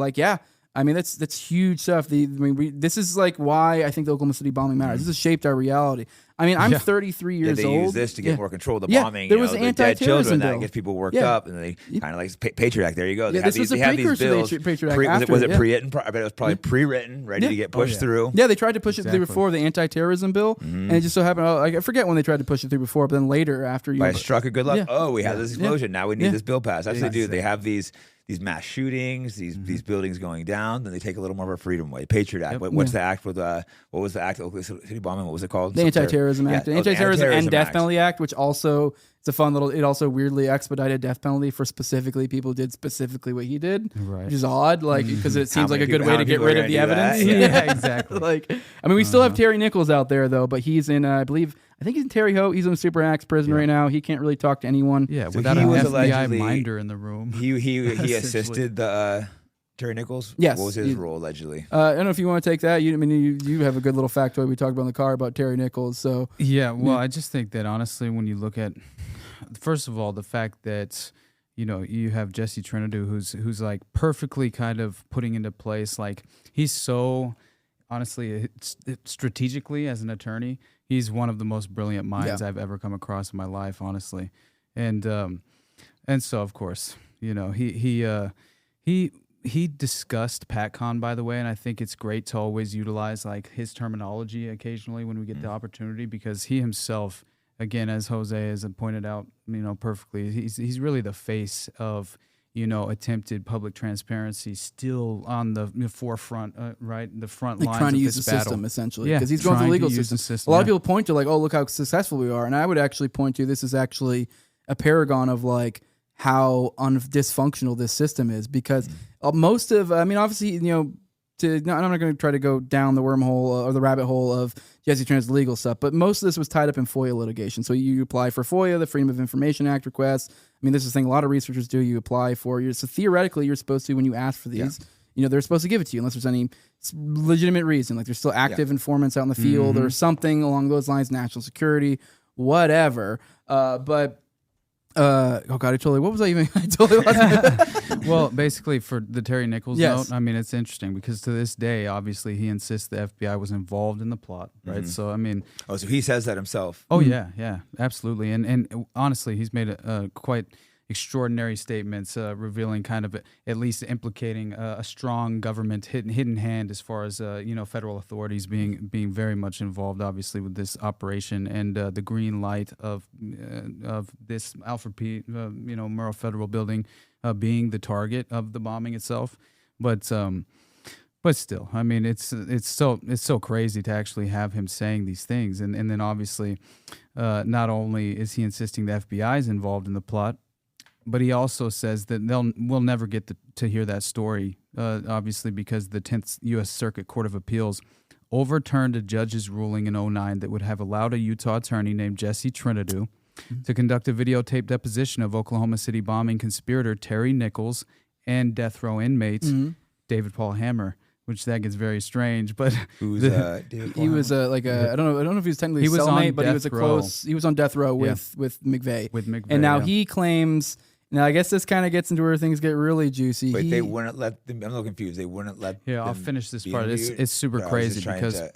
I mean, that's huge stuff. This is like why I think the Oklahoma City bombing matters. This has shaped our reality. I mean, I'm 33 years old. They use this to get more control of the bombing. There was the anti-terrorism bill. That gets people worked up, and they kind of like Patriot Act. There you go. This was a precursor to the Patriot Act. Was it pre-written? I bet it was probably pre-written, ready to get pushed through. Yeah, they tried to push it through before the anti-terrorism bill, and it just so happened. I forget when they tried to push it through before, but then later after by struck a good luck. Oh, we have this explosion. Now we need this bill passed. That's what they do. They have these mass shootings, these buildings going down, then they take a little more of our freedom away. Patriot Act. What's the act with what was the act of Oklahoma City bombing? What was it called? The Anti-Terrorism Act. The Anti-Terrorism and Death Penalty Act, which also it's a fun little. It also weirdly expedited death penalty for specifically people who did specifically what he did, which is odd, because it seems like a good way to get rid of the evidence. Yeah, exactly. I mean, we still have Terry Nichols out there though, but he's in, I think he's in Terre Haute. He's in a super axe prison right now. He can't really talk to anyone. Yeah, so without an FBI minder in the room. He assisted the Terry Nichols. Yes. What was his role allegedly? I don't know if you want to take that. You have a good little factoid we talked about in the car about Terry Nichols. So I just think that honestly, when you look at, first of all, the fact that you have Jesse Trentadue, who's like perfectly kind of putting into place, like he's so honestly strategically as an attorney. He's one of the most brilliant minds I've ever come across in my life, honestly, and so of course, he discussed PatCon, by the way, and I think it's great to always utilize like his terminology occasionally when we get the opportunity, because he himself, again, as Jose has pointed out, perfectly, he's really the face of attempted public transparency, still on the forefront, right? The front lines trying to of use this the battle. system, essentially, because he's going through the legal system. A lot of people point to like, oh, look how successful we are, and I would actually point to this is actually a paragon of like how dysfunctional this system is, because most of, obviously, I'm not going to try to go down the wormhole or the rabbit hole of Jesse Tran's legal stuff, but most of this was tied up in FOIA litigation. So you apply for FOIA, the Freedom of Information Act requests. I mean, this is a thing a lot of researchers do. You apply for, so theoretically, you're supposed to, when you ask for these, they're supposed to give it to you unless there's any legitimate reason, like there's still active informants out in the field or something along those lines, national security, whatever. Oh God, what was I even? I totally lost. Well, basically, for the Terry Nichols Yes. note, I mean, it's interesting because to this day, obviously, he insists the FBI was involved in the plot, right? So, I mean, so he says that himself. Oh yeah, absolutely, and honestly, he's made a quite extraordinary statements revealing kind of at least implicating a strong government hidden hand as far as federal authorities being very much involved, obviously, with this operation and the green light of this Alfred P. Murrah Federal Building being the target of the bombing itself, but still, I mean, it's so crazy to actually have him saying these things, and then obviously, not only is he insisting the FBI is involved in the plot, but he also says that we'll never get to hear that story, obviously, because the 10th U.S. Circuit Court of Appeals overturned a judge's ruling in 2009 that would have allowed a Utah attorney named Jesse Trinidad to conduct a videotape deposition of Oklahoma City bombing conspirator Terry Nichols and death row inmates David Paul Hammer. Which that gets very strange, but Who's David Paul he was I don't know if he was technically He was on cellmate, but he death was a row. close. He was on death row with McVeigh. With McVeigh, and now yeah. he claims. Now I guess this kind of gets into where things get really juicy. But they wouldn't let them. I'm a little confused. They wouldn't let. Yeah, I'll them finish this be part. interviewed? It's super Or I was crazy just trying because to-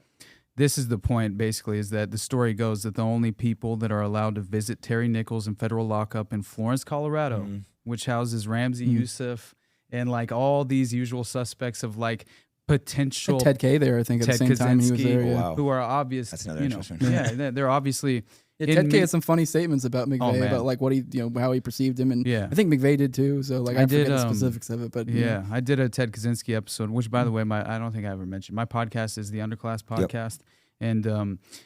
this is the point, basically, is that the story goes that the only people that are allowed to visit Terry Nichols in federal lockup in Florence, Colorado, which houses Ramsey Youssef and like all these usual suspects of like potential Ted K there, I think, at the same time he was there. Kaczynski, Yeah. Wow. who are obvious. That's another interesting. Yeah, they're obviously. Yeah, Ted K has some funny statements about McVeigh, man. about like what he, how he perceived him, and Yeah. I think McVeigh did too. So like I forget the specifics of it, but Yeah, I did a Ted Kaczynski episode, which, by the way, I don't think I ever mentioned. My podcast is the Underclass podcast, and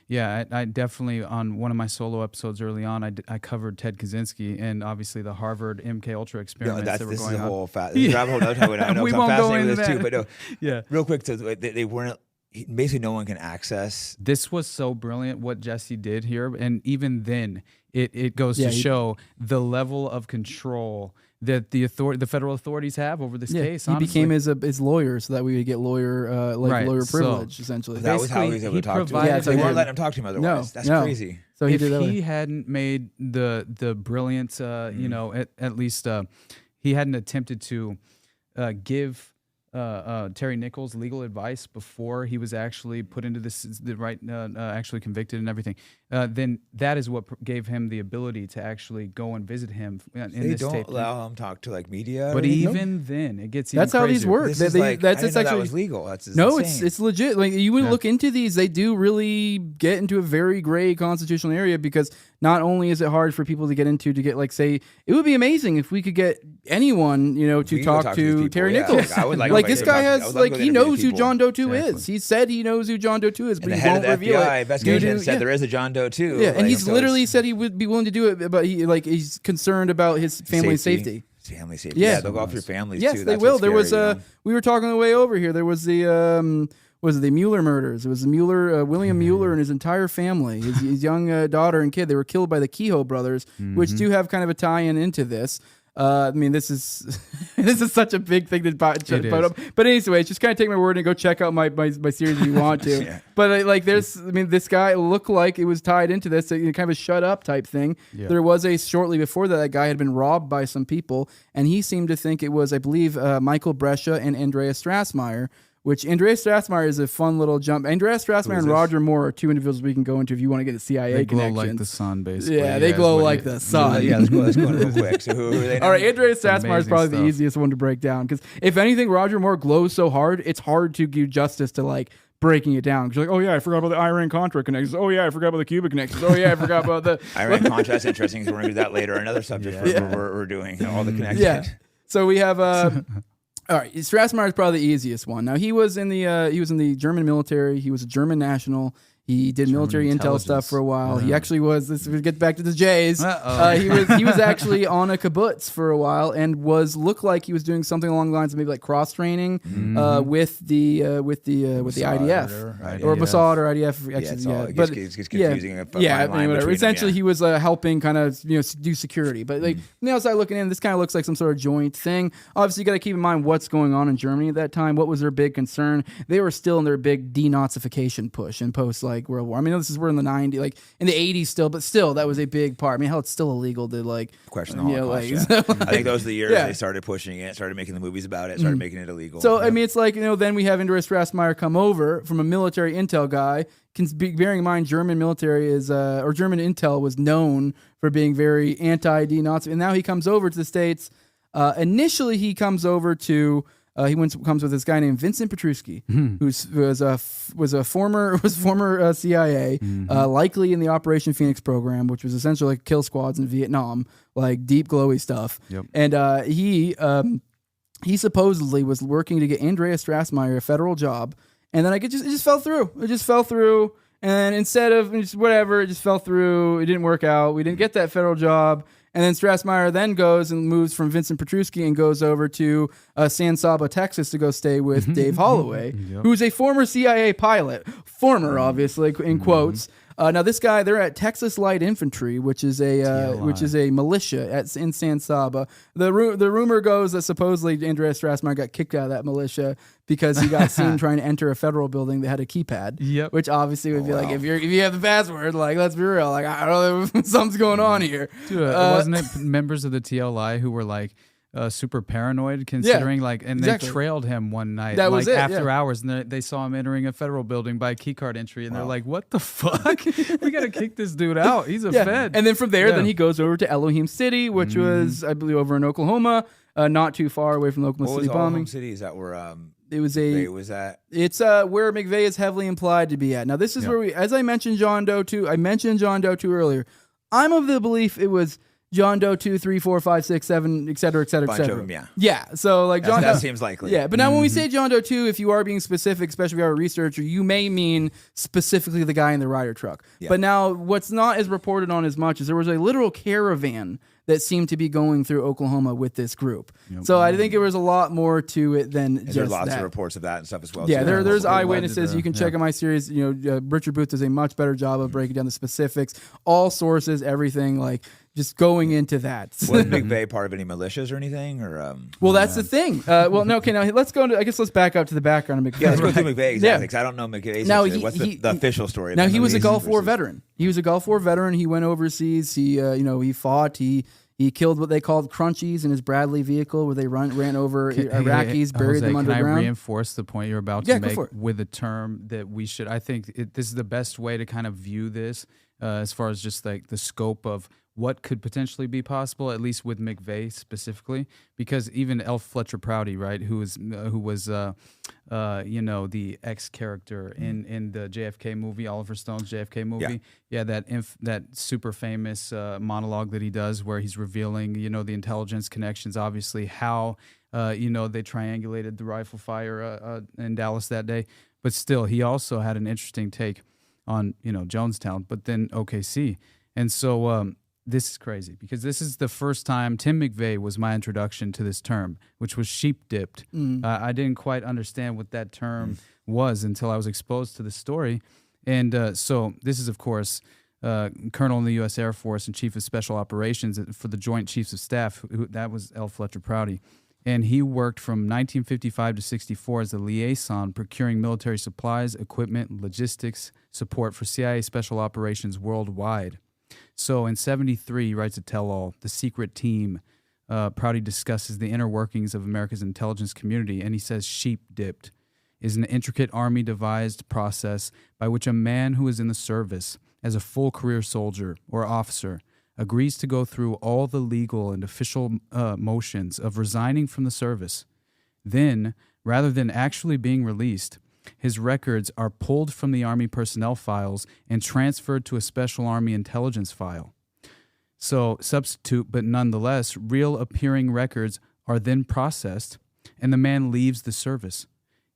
I definitely on one of my solo episodes early on, I covered Ted Kaczynski and obviously the Harvard MK Ultra experiments that were this going is a on. whole this is a rabbit hole. Another time I know We I'm won't go fascinated with into this too. that. But no, Yeah. real quick, so they weren't. Basically, no one can access. This was so brilliant what Jesse did here, and even then, it goes Yeah, to show the level of control that the federal authorities have over this case. he honestly. became his lawyer so that we would get lawyer Right, lawyer so privilege essentially. That was how he was Basically, able he to talk to him. provided They weren't him- letting him talk to him otherwise. That's crazy. So he if did that. he hadn't made the brilliant, at least he hadn't attempted to give Terry Nichols legal advice before he was actually put into actually convicted and everything, then that is what gave him the ability to actually go and visit him in They this don't tape. allow him to talk to like media. But or anything? even then, it gets even That's how these crazier. work. This They- is they- like, that's I didn't know that actually- was legal. That's No, insane. it's legit. Like you would look into these, they do really get into a very gray constitutional area because not only is it hard for people to get into to get like say it would be amazing if we could get anyone to We would talk talk to these to people, Terry yeah. Nichols. Like, I would like like if I this could guy talk to- I has would love like to he interview knows who people. John Doe 2 Exactly. is. He said he knows who John Doe 2 is, And but the he head won't of the reveal FBI it. investigation Due to- said there is a John Doe too. Yeah, and Like, he's so literally it's said he would be willing to do it, but he's concerned about his family's safety. Family safety. Yeah. Yeah, they'll go after your families Yes, too. they That's will. what's There was scary, we were talking on the way over here. There was the was it the Mueller murders? It was the Mueller, William Mueller and his entire family, his young daughter and kid. They were killed by the Kehoe brothers, which do have kind of a tie-in into this. I mean, this is this is such a big thing to put up. But anyway, just kind of take my word and go check out my series if you want to. Yeah. But this guy looked like it was tied into this, kind of a shut up type thing. Yeah. There was shortly before that guy had been robbed by some people, and he seemed to think it was, I believe, Michael Brescia and Andreas Strassmeyer. Which Andreas Strassmeyer is a fun little jump. Andreas Strassmeyer and Roger Moore are two individuals we can go into if you want to get a CIA They glow connections. like the sun, basically. Yeah, they is glow what like you- the sun. Yeah, let's go in real quick. So who are they now? All right, Andreas Strassmeyer is amazing probably the stuff. easiest one to break down because if anything, Roger Moore glows so hard, it's hard to do justice to like breaking it down. Because you're like, oh yeah, I forgot about the Iran-Contra connections. Oh yeah, I forgot about the Cuba connections. Oh yeah, I forgot about the Iran-Contra, that's interesting because we're going to do that later. Another subject we're doing, all the connections. Yeah. So we have all right, Strassmeyer is probably the easiest one. Now he was in the German military. He was a German national. He did military intel intelligence. stuff for a while. He Yeah. actually was. This we get back to the Jays. Uh-oh. He was actually on a kibbutz for a while and looked like he was doing something along the lines of maybe like cross training with the IDF or Mossad or IDF. Actually, It gets confusing. whatever. Between Essentially, them, he was helping kind of do security, but like from the outside looking in, this kind of looks like some sort of joint thing. Obviously, you got to keep in mind what's going on in Germany at that time. What was their big concern? They were still in their big denazification push in post like World War. I mean, we're in the 90s, like in the 80s still, but still that was a big part. I mean, hell, it's still illegal to like question the Holocaust. so, I think those are the years yeah. they started pushing it, started making the movies about it, started making it illegal. So I mean, it's like then we have Andrea Strassmeyer come over from a military intel guy. Bearing in mind, German military or German intel was known for being very anti-denazi, and now he comes over to the States. Initially, he comes over to. Comes with this guy named Vincent Petruski, who was former CIA, likely in the Operation Phoenix program, which was essentially like kill squads in Vietnam, like deep glowy stuff. Yep. And he supposedly was working to get Andrea Strassmeyer a federal job, and then it just fell through. It just fell through, and instead of just whatever, it just fell through. It didn't work out. We didn't get that federal job. And then Strassmeyer then goes and moves from Vincent Petruski and goes over to San Saba, Texas to go stay with Dave Holloway, who's a former CIA pilot. Former, obviously, in quotes. Now this guy, they're at Texas Light Infantry, which is a militia in San Saba. The rumor goes that supposedly Andrea Strassmeyer got kicked out of that militia because he got seen trying to enter a federal building that had a keypad. Yep. Which obviously would be like if you have the password, like let's be real, like I don't know, something's going on here. Dude, wasn't it members of the TLI who were like super paranoid considering they trailed him one night that was after hours and they saw him entering a federal building by key card entry and they're like, what the fuck? We gotta kick this dude out. He's a fed. And then from there then he goes over to Elohim City, which was I believe over in Oklahoma, not too far away from the Oklahoma City bombing. Oklahoma City? Is that where it's where McVeigh is heavily implied to be at. Now this is where as I mentioned John Doe 2 earlier. I'm of the belief it was John Doe 2, 3, 4, 5, 6, 7, et cetera, et cetera, et bunch cetera. of them, yeah. Yeah. So like John Doe. That seems likely. Yeah. But now when we say John Doe 2, if you are being specific, especially if you are a researcher, you may mean specifically the guy in the Ryder truck. Yeah. But now what's not as reported on as much is there was a literal caravan that seemed to be going through Oklahoma with this group. So I think there was a lot more to it than just there's lots that. of reports of that and stuff as well. Yeah, too. there's eyewitnesses. You can check out my series. Richard Booth does a much better job of breaking down the specifics, all sources, everything, like just going into that. Was McVeigh part of any militias or anything? Or well, that's the thing. Now let's go into. I guess let's back up to the background of McVeigh. Yeah, let's go through McVeigh exactly because I don't know McVeigh's history. What's the official story? Now he was a Gulf War veteran. He was a Gulf War veteran. He went overseas. He he fought. He killed what they called crunchies in his Bradley vehicle, where they ran over Iraqis, buried them underground. Can I reinforce the point you're about to make with a term that we should? I think this is the best way to kind of view this as far as just like the scope of what could potentially be possible, at least with McVeigh specifically, because even L. Fletcher Prouty, right, who was the X character in the JFK movie, Oliver Stone's JFK movie, that super famous monologue that he does where he's revealing the intelligence connections, obviously how they triangulated the rifle fire in Dallas that day, but still he also had an interesting take on Jonestown, but then OKC, and so. This is crazy because this is the first time Tim McVeigh was my introduction to this term, which was sheep dipped. I didn't quite understand what that term was until I was exposed to the story. And so this is, of course, Colonel in the U.S. Air Force and Chief of Special Operations for the Joint Chiefs of Staff. That was L. Fletcher Prouty. And he worked from 1955 to 64 as a liaison, procuring military supplies, equipment, logistics, support for CIA Special Operations worldwide. So in 73, he writes a tell-all, The Secret Team. Prouty discusses the inner workings of America's intelligence community, and he says sheep dipped is an intricate army-devised process by which a man who is in the service as a full career soldier or officer agrees to go through all the legal and official motions of resigning from the service. Then, rather than actually being released, his records are pulled from the Army personnel files and transferred to a special Army intelligence file. So, substitute, but nonetheless, real appearing records are then processed, and the man leaves the service.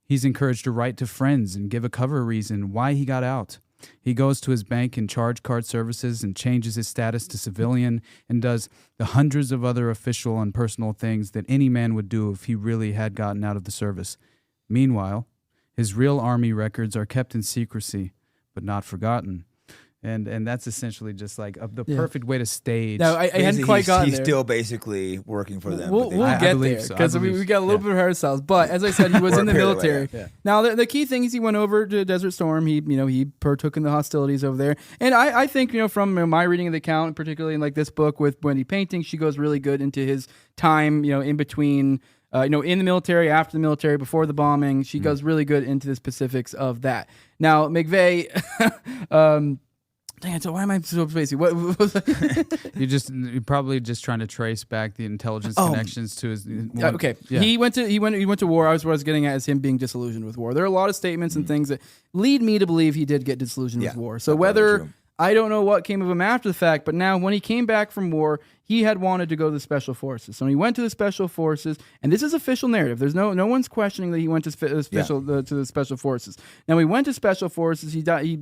He's encouraged to write to friends and give a cover reason why he got out. He goes to his bank and charge card services and changes his status to civilian and does the hundreds of other official and personal things that any man would do if he really had gotten out of the service. Meanwhile, his real Army records are kept in secrecy, but not forgotten. And that's essentially just like the perfect way to stage. Now, I hadn't quite gotten he's there. still basically working for them. We'll get there so. because we got a little bit of ourselves. But as I said, he was in the military. Yeah. Now, the key thing is he went over to Desert Storm. He partook in the hostilities over there. And I think, from my reading of the account, particularly in like this book with Wendy Painting, she goes really good into his time, in between, in the military, after the military, before the bombing. She goes really good into the specifics of that. Now, McVeigh, dang it, so why am I so spacey? You're probably just trying to trace back the intelligence connections to his. Okay, yeah. He went to war. What I was getting at is him being disillusioned with war. There are a lot of statements and things that lead me to believe he did get disillusioned with war. So whether I don't know what came of him after the fact, but now when he came back from war, he had wanted to go to the Special Forces. So he went to the Special Forces, and this is official narrative. There's no one's questioning that he went to the Special Forces. Now he went to Special Forces. He died. He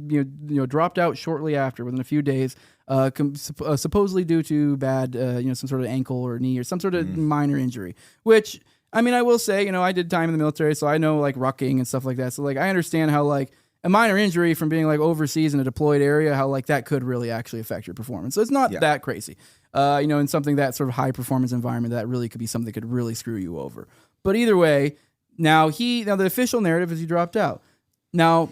dropped out shortly after, within a few days, supposedly due to bad some sort of ankle or knee or some sort of minor injury. Which I will say, I did time in the military, so I know like rucking and stuff like that. So like I understand how like a minor injury from being like overseas in a deployed area, how like that could really actually affect your performance. So it's not that crazy. In something that sort of high performance environment, that really could be something that could really screw you over. But either way, now the official narrative is he dropped out. Now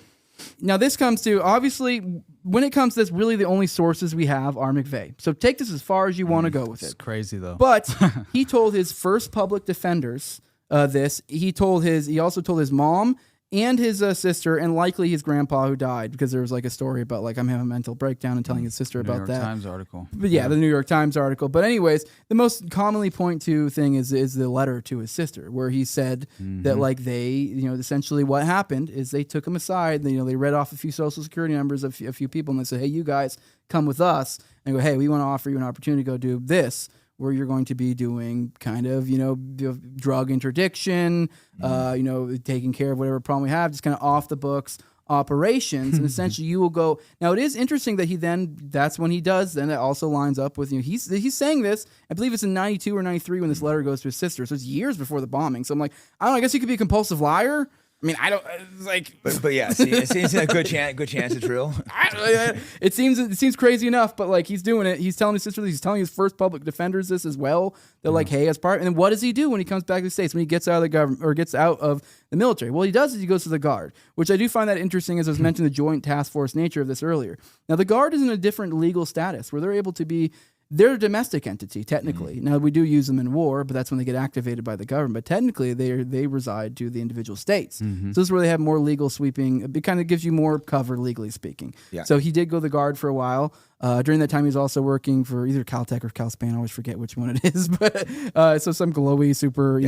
this comes to, obviously, when it comes to this, really the only sources we have are McVeigh. So take this as far as you want to go with it. It's crazy though. But he told his first public defenders this. He also told his mom and his sister, and likely his grandpa who died, because there was like a story about like I'm having a mental breakdown and telling his sister about that. New York Times article. But the New York Times article. But anyways, the most commonly point to thing is the letter to his sister, where he said that like they, essentially what happened is they took him aside. They read off a few social security numbers of a few people, and they said, hey, you guys come with us, and go, hey, we want to offer you an opportunity to go do this, where you're going to be doing kind of, drug interdiction, taking care of whatever problem we have, just kind of off the books operations. And essentially you will go. Now it is interesting that that's when he does, then it also lines up with, he's saying this, I believe it's in 92 or 93 when this letter goes to his sister. So it's years before the bombing. So I'm like, I don't know, I guess he could be a compulsive liar. I don't like, but yeah, see, it seems like a good chance it's real. It seems crazy enough, but like he's doing it. He's telling his sister this. He's telling his first public defenders this as well. They're like, hey, as part. And then what does he do when he comes back to the States? When he gets out of the government or gets out of the military? Well, he goes to the Guard, which I do find that interesting, as I was mentioning the joint task force nature of this earlier. Now the Guard is in a different legal status where they're able to be. They're a domestic entity, technically. Now, we do use them in war, but that's when they get activated by the government. But technically, they reside to the individual states. So this is where they have more legal sweeping. It kind of gives you more cover, legally speaking. Yeah. So he did go to the Guard for a while. During that time, he was also working for either Caltech or CalSpan. I always forget which one it is. But so some glowy, super,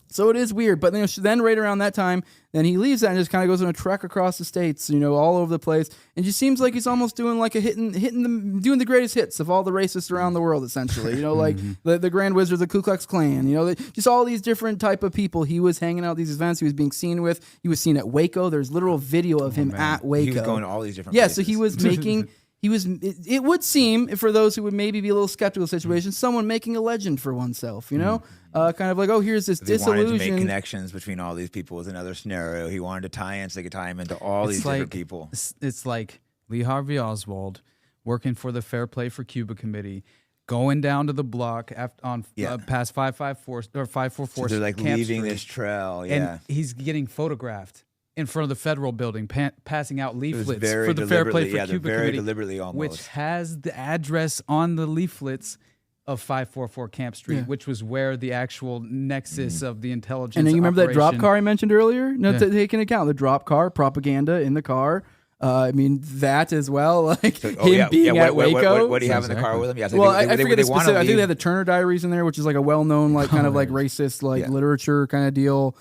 So it is weird. But then right around that time, then he leaves that and just kind of goes on a trek across the states, all over the place. And just seems like he's almost doing like doing the greatest hits of all the racists around the world, essentially. Like the Grand Wizard of the Ku Klux Klan, just all these different type of people he was hanging out at these events. He was being seen with. He was seen at Waco. There's literal video of him at Waco. He was going to all these different places. places. So he was making... It would seem, for those who would maybe be a little skeptical of the situation, someone making a legend for oneself, kind of like, oh, here's this disillusion. He wanted to make connections between all these people was another scenario. He wanted to tie in so they could tie him into all these different people. It's like Lee Harvey Oswald working for the Fair Play for Cuba Committee, going down to the block past 554 or 544. So they're like Camp leaving Street, this trail, and he's getting photographed in front of the federal building, passing out leaflets for the Fair Play for Cuba very Committee, deliberately almost, which has the address on the leaflets of 544 Camp Street, which was where the actual nexus of the intelligence. And then you remember that drop operation- car I mentioned earlier? No, take into account the drop car propaganda in the car. That as well, like being at Waco. What do you have in the car with him? Yeah, well, I forget the specific. I think they had the Turner Diaries in there, which is like a well-known, like kind of like racist, like literature kind of deal,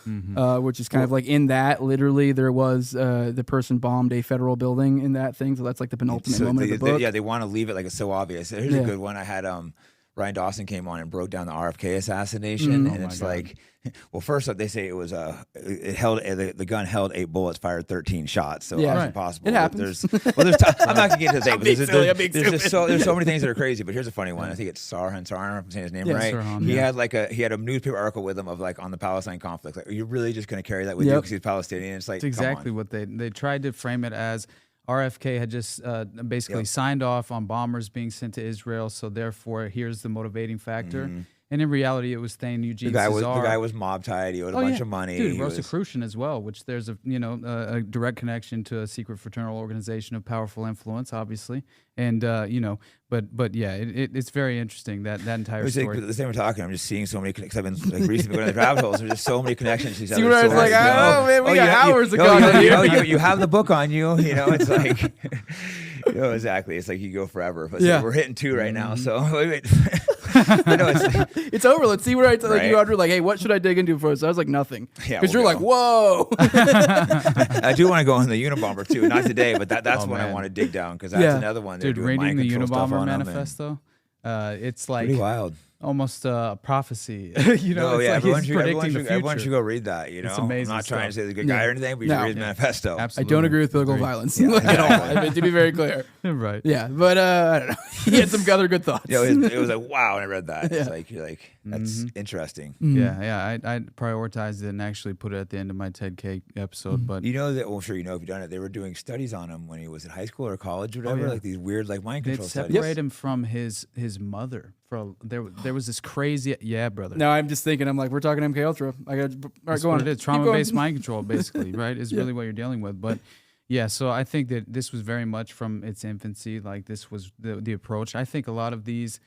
which is kind of like in that. Literally, there was the person bombed a federal building in that thing, so that's like the penultimate moment of the book. Yeah, they want to leave it like it's so obvious. Here's a good one. I had Ryan Dawson came on and broke down the RFK assassination, and it's like, well, first up, they say it was the gun held 8 bullets, fired 13 shots, so obviously possible. It happens. I'm not gonna get into the thing, but there's so many things that are crazy. But here's a funny one. I think it's Sarhan, if I'm saying his name right. Sarhan, he had a newspaper article with him of like on the Palestine conflict. Like, are you really just gonna carry that with you because he's Palestinian? It's like that's exactly what they tried to frame it as. RFK had just basically signed off on bombers being sent to Israel, so therefore here's the motivating factor. And in reality, it was Thane Eugene Cesar. The guy was mob tied. He owed a bunch of money. Dude, Rosicrucian as well, which there's a direct connection to a secret fraternal organization of powerful influence, obviously. And but yeah, it's very interesting that entire story. The same we're talking. I'm just seeing so many connections. I've been recently going to the rabbit holes. There's just so many connections. To each other. See what I was like? Oh man, we got hours to go. You have the book on you. It's like. Exactly. It's like you go forever. But we're hitting 2 right now. So wait. It's over. Let's see what I tell you, Audrey. Like, hey, what should I dig into first? I was like, nothing. Because you're like, whoa. I do want to go on the Unabomber too. Not today, but that's when I want to dig down because that's another one. Dude, reading the Unabomber manifesto, it's like pretty wild. Almost a prophecy. Everyone should go read that. It's amazing. I'm not trying to say he's a good guy or anything, but you should read the manifesto. Absolutely. I don't agree with political violence at all. I mean, to be very clear. Right. Yeah, but I don't know. He had some other good thoughts. It was like, wow, when I read that. It's like, you're like, that's interesting. Yeah. I prioritized it and actually put it at the end of my Ted K episode. But you know that, well, I'm sure you know if you've done it, they were doing studies on him when he was in high school or college or whatever, like these weird like mind control studies. They'd separate him from his mother. There was this crazy, brother. No, I'm just thinking, I'm like, we're talking MK Ultra. I got to go on. It is trauma-based mind control, basically, right? Is really what you're dealing with. But yeah, so I think that this was very much from its infancy. Like this was the approach. I think a lot of these,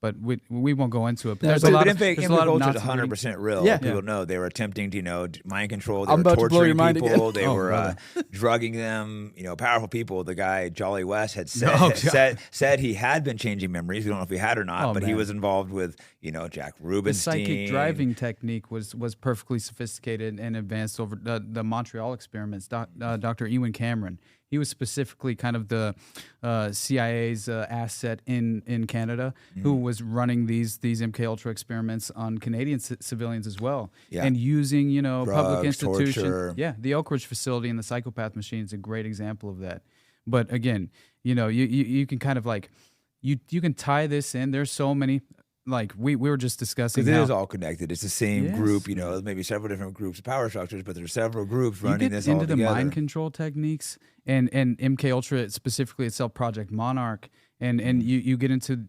but we won't go into it. But there's a lot of culture is 100% real. Yeah. People know they were attempting to, mind control. They I'm were about to blow your torturing mind people. again. They were drugging them. Powerful people. The guy Jolly West had said he had been changing memories. We don't know if he had or not, but he was involved with Jack Rubenstein. The psychic driving technique was perfectly sophisticated and advanced over the Montreal experiments. Dr. Ewan Cameron. He was specifically kind of the CIA's asset in Canada, who was running these MK Ultra experiments on Canadian civilians as well, and using drugs, public institutions. Torture. Yeah, the Oak Ridge facility and the Psychopath Machine is a great example of that. But again, you can kind of like you can tie this in. There's so many. Like we were just discussing, because it is all connected. It's the same group, maybe several different groups of power structures, but there's several groups running this all together. You get into the mind control techniques and MK Ultra specifically itself, Project Monarch, and you get into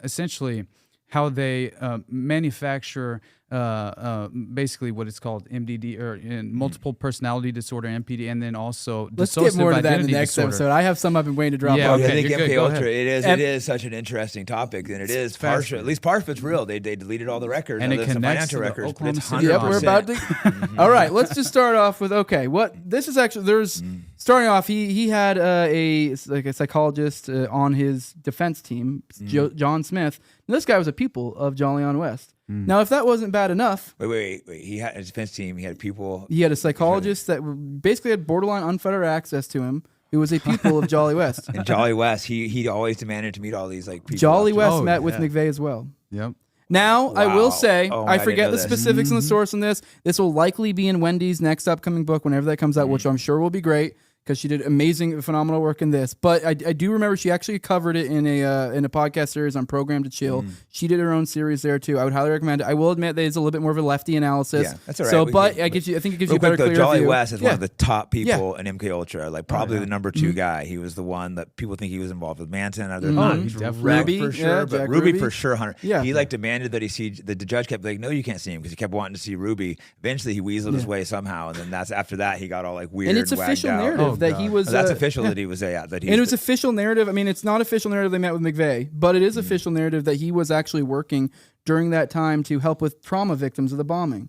essentially how they manufacture basically what it's called MDD or multiple personality disorder, MPD, and then also let's get more to that in the next disorder. episode. I have some I've been waiting to drop off. I think MK Ultra it is such an interesting topic, and it is partial. At least part of it's real. They deleted all the records and it connects financial to records. Oklahoma City. Yep, we're about to. All right, let's just start off with what this is actually. There's starting off. He had a psychologist on his defense team, John Smith. And this guy was a pupil of Jolyon West. Now, if that wasn't bad enough... Wait. He had a defense team. He had people... He had a psychologist that basically had borderline unfettered access to him, who was a pupil of Jolly West. And Jolly West, he always demanded to meet all these people. Jolly West met with McVeigh as well. Yep. Now, I will say, I forget the specifics and the source on this. This will likely be in Wendy's next upcoming book, whenever that comes out, which I'm sure will be great. Because she did amazing, phenomenal work in this. But I do remember she actually covered it in a podcast series on Program to Chill. She did her own series there too. I would highly recommend it. I will admit that it's a little bit more of a lefty analysis. Yeah, that's all right. So, I think it gives you a better clear Jolly view. West is one of the top people in MK Ultra, like probably the number 2 guy. He was the one that people think he was involved with Manson. They're not Ruby for sure, but Jack Ruby for sure. 100. Yeah. He demanded that he see. The judge kept like, no, you can't see him because he kept wanting to see Ruby. Eventually, he weaseled his way somehow, and then after that he got all like weird. And it's official narrative that he was. That's official that he was that he. And it was official narrative. I mean, it's not official narrative they met with McVeigh, but it is official narrative that he was actually working during that time to help with trauma victims of the bombing.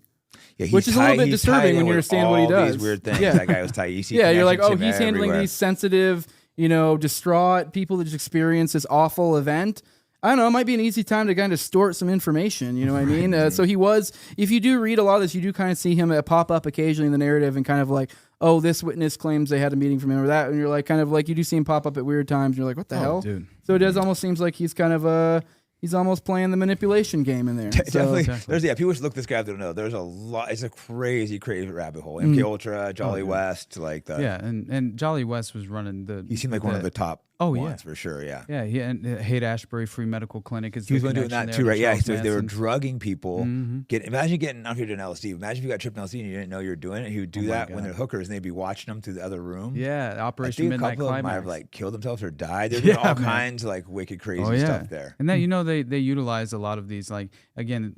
Yeah, which is a little bit disturbing when you understand what he does. These weird things. Yeah. That guy was tight. You see you're like, oh, he's everywhere. handling these sensitive, distraught people that just experience this awful event. I don't know, it might be an easy time to kind of distort some information, you know what I mean? So he was, if you do read a lot of this, you do kind of see him pop up occasionally in the narrative and kind of like, oh, this witness claims they had a meeting from him or that, and you're like, kind of like, you do see him pop up at weird times, and you're like, what the hell? Dude. So it does almost seems like he's kind of he's almost playing the manipulation game in there. So, Definitely. There's people should look this guy up. They don't know. There's a lot. It's a crazy rabbit hole. MK Ultra, Jolly West, like the and Jolly West was running the. He seemed like one of the top. Ones for sure. Yeah. Yeah. He and Haight-Ashbury Free Medical Clinic is. He was doing that too, right? Yeah. So they were drugging people. Mm-hmm. Imagine getting out here to an LSD. Imagine if you got tripped on LSD and you didn't know you were doing it. He would do that when they're hookers and they'd be watching them through the other room. Yeah. Operation I think Midnight a couple of them might Climax. have like killed themselves or died. There's all kinds of like wicked crazy stuff there. And that they utilize a lot of these, like again,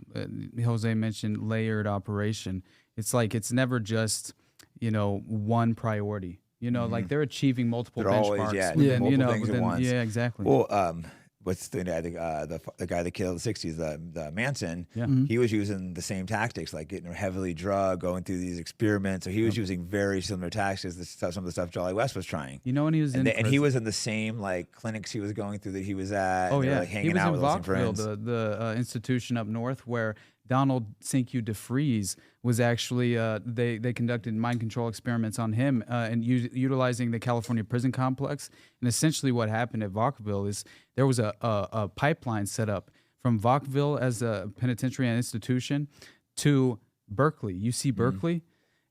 Jose mentioned layered operation. It's like it's never just one priority. Like they're achieving multiple benchmarks. Always, multiple things at once. Yeah, exactly. Well, what's the guy? The guy that killed the '60s, the Manson. Yeah. He was using the same tactics, like getting heavily drugged, going through these experiments. So he was using very similar tactics to some of the stuff Jolly West was trying. When he was in and he was in the same like clinics he was going through that he was at. Oh yeah, like, hanging he was out in with those Vauxville, friends. the institution up north where Donald Cinque DeFries was actually they conducted mind control experiments on him and utilizing the California prison complex. And essentially what happened at Vauxville is there was a pipeline set up from Vauxville as a penitentiary and institution to Berkeley, UC Berkeley.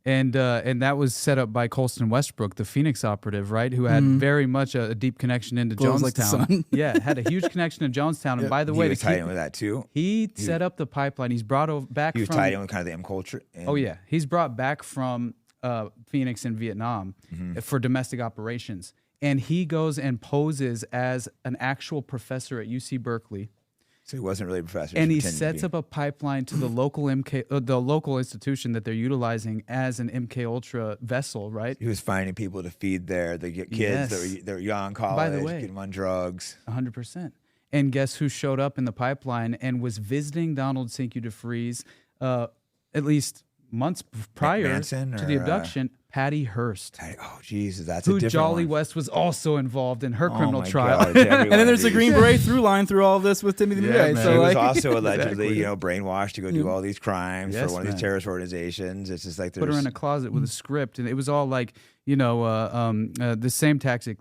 And that was set up by Colston Westbrook, the Phoenix operative, right, who had very much a deep connection into Glows like the Jonestown. sun. Yeah, had a huge connection to Jonestown. And by the way, he was tied in with that too. He set up the pipeline. He's brought back. He was from, tied in with kind of the M culture. Oh yeah, he's brought back from Phoenix and Vietnam for domestic operations, and he goes and poses as an actual professor at UC Berkeley. So he wasn't really a professor. And he sets up a pipeline to the local the local institution that they're utilizing as an MK Ultra vessel, right? He was finding people to feed there. They get kids that were young, college, By the way, get them on drugs. 100%. And guess who showed up in the pipeline and was visiting Donald Cinque DeFries at least months prior to the abduction? Patty Hearst. Oh, Jesus, that's a who different Jolly one. West was also involved in her criminal trial. God, and then there's a Green Beret through line through all of this with Timothy McVeigh. Man. So he was like, also allegedly, brainwashed to go do all these crimes Yes, for one of these terrorist organizations. It's just like put her in a closet with a script, and it was all like the same tactics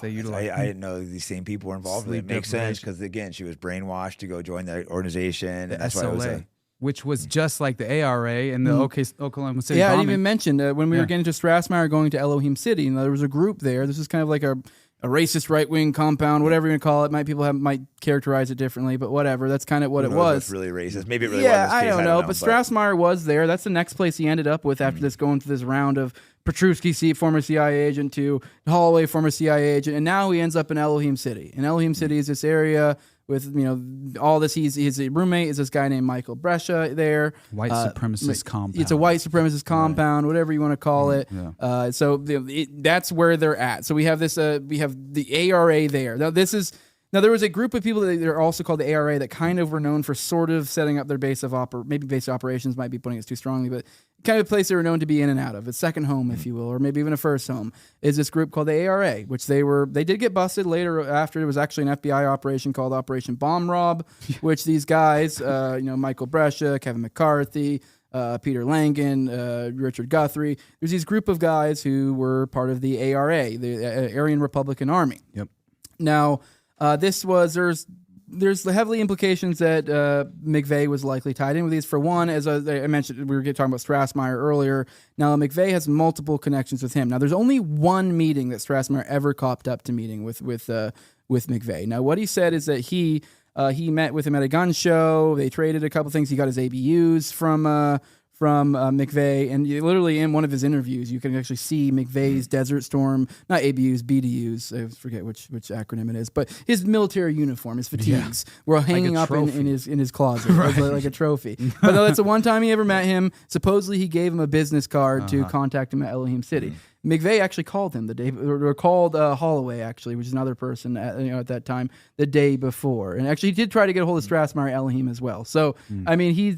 they utilized. I didn't know these same people were involved. It makes sense because again, she was brainwashed to go join that organization, and that's why it was which was just like the ARA and the Oklahoma City Yeah, I bombing. didn't even mention when we were getting to Strassmeyer going to Elohim City, and there was a group there. This is kind of like a racist right-wing compound, whatever you call it. People might characterize it differently, but whatever. That's kind of what it was. It's really racist. Maybe it really was. I don't know. But Strassmeyer was there. That's the next place he ended up with after this, going through this round of Petruski, former CIA agent, to Holloway, former CIA agent, and now he ends up in Elohim City. And Elohim City is this area with all this. His roommate is this guy named Michael Brescia there. White supremacist compound. It's a white supremacist compound, whatever you want to call it. Yeah. So that's where they're at. So we have this. We have the ARA there. Now there was a group of people that are also called the ARA that kind of were known for sort of setting up their base of operations. Might be putting it too strongly, but kind of a place they were known to be in and out of. A second home, if you will, or maybe even a first home, is this group called the ARA, which they did get busted later after. It was actually an FBI operation called Operation Bomb Rob, which these guys, Michael Brescia, Kevin McCarthy, Peter Langan, Richard Guthrie. There's these group of guys who were part of the ARA, the Aryan Republican Army. Yep. Now, there's the heavily implications that McVeigh was likely tied in with these. For one, as I mentioned, we were talking about Strassmeyer earlier. Now, McVeigh has multiple connections with him. Now, there's only one meeting that Strassmeyer ever copped up to meeting with McVeigh. Now, what he said is that he met with him at a gun show. They traded a couple things. He got his ABUs from McVeigh, and literally in one of his interviews, you can actually see McVeigh's Desert Storm, not ABUs, BDUs, I forget which acronym it is, but his military uniform, his fatigues, were hanging up in his closet, right. like a trophy. But no, that's the one time he ever met him. Supposedly, he gave him a business card to contact him at Elohim City. McVeigh actually called him the day, or called Holloway actually, which is another person at that time, the day before, and actually he did try to get a hold of Strassmeyer Elohim as well. So I mean, he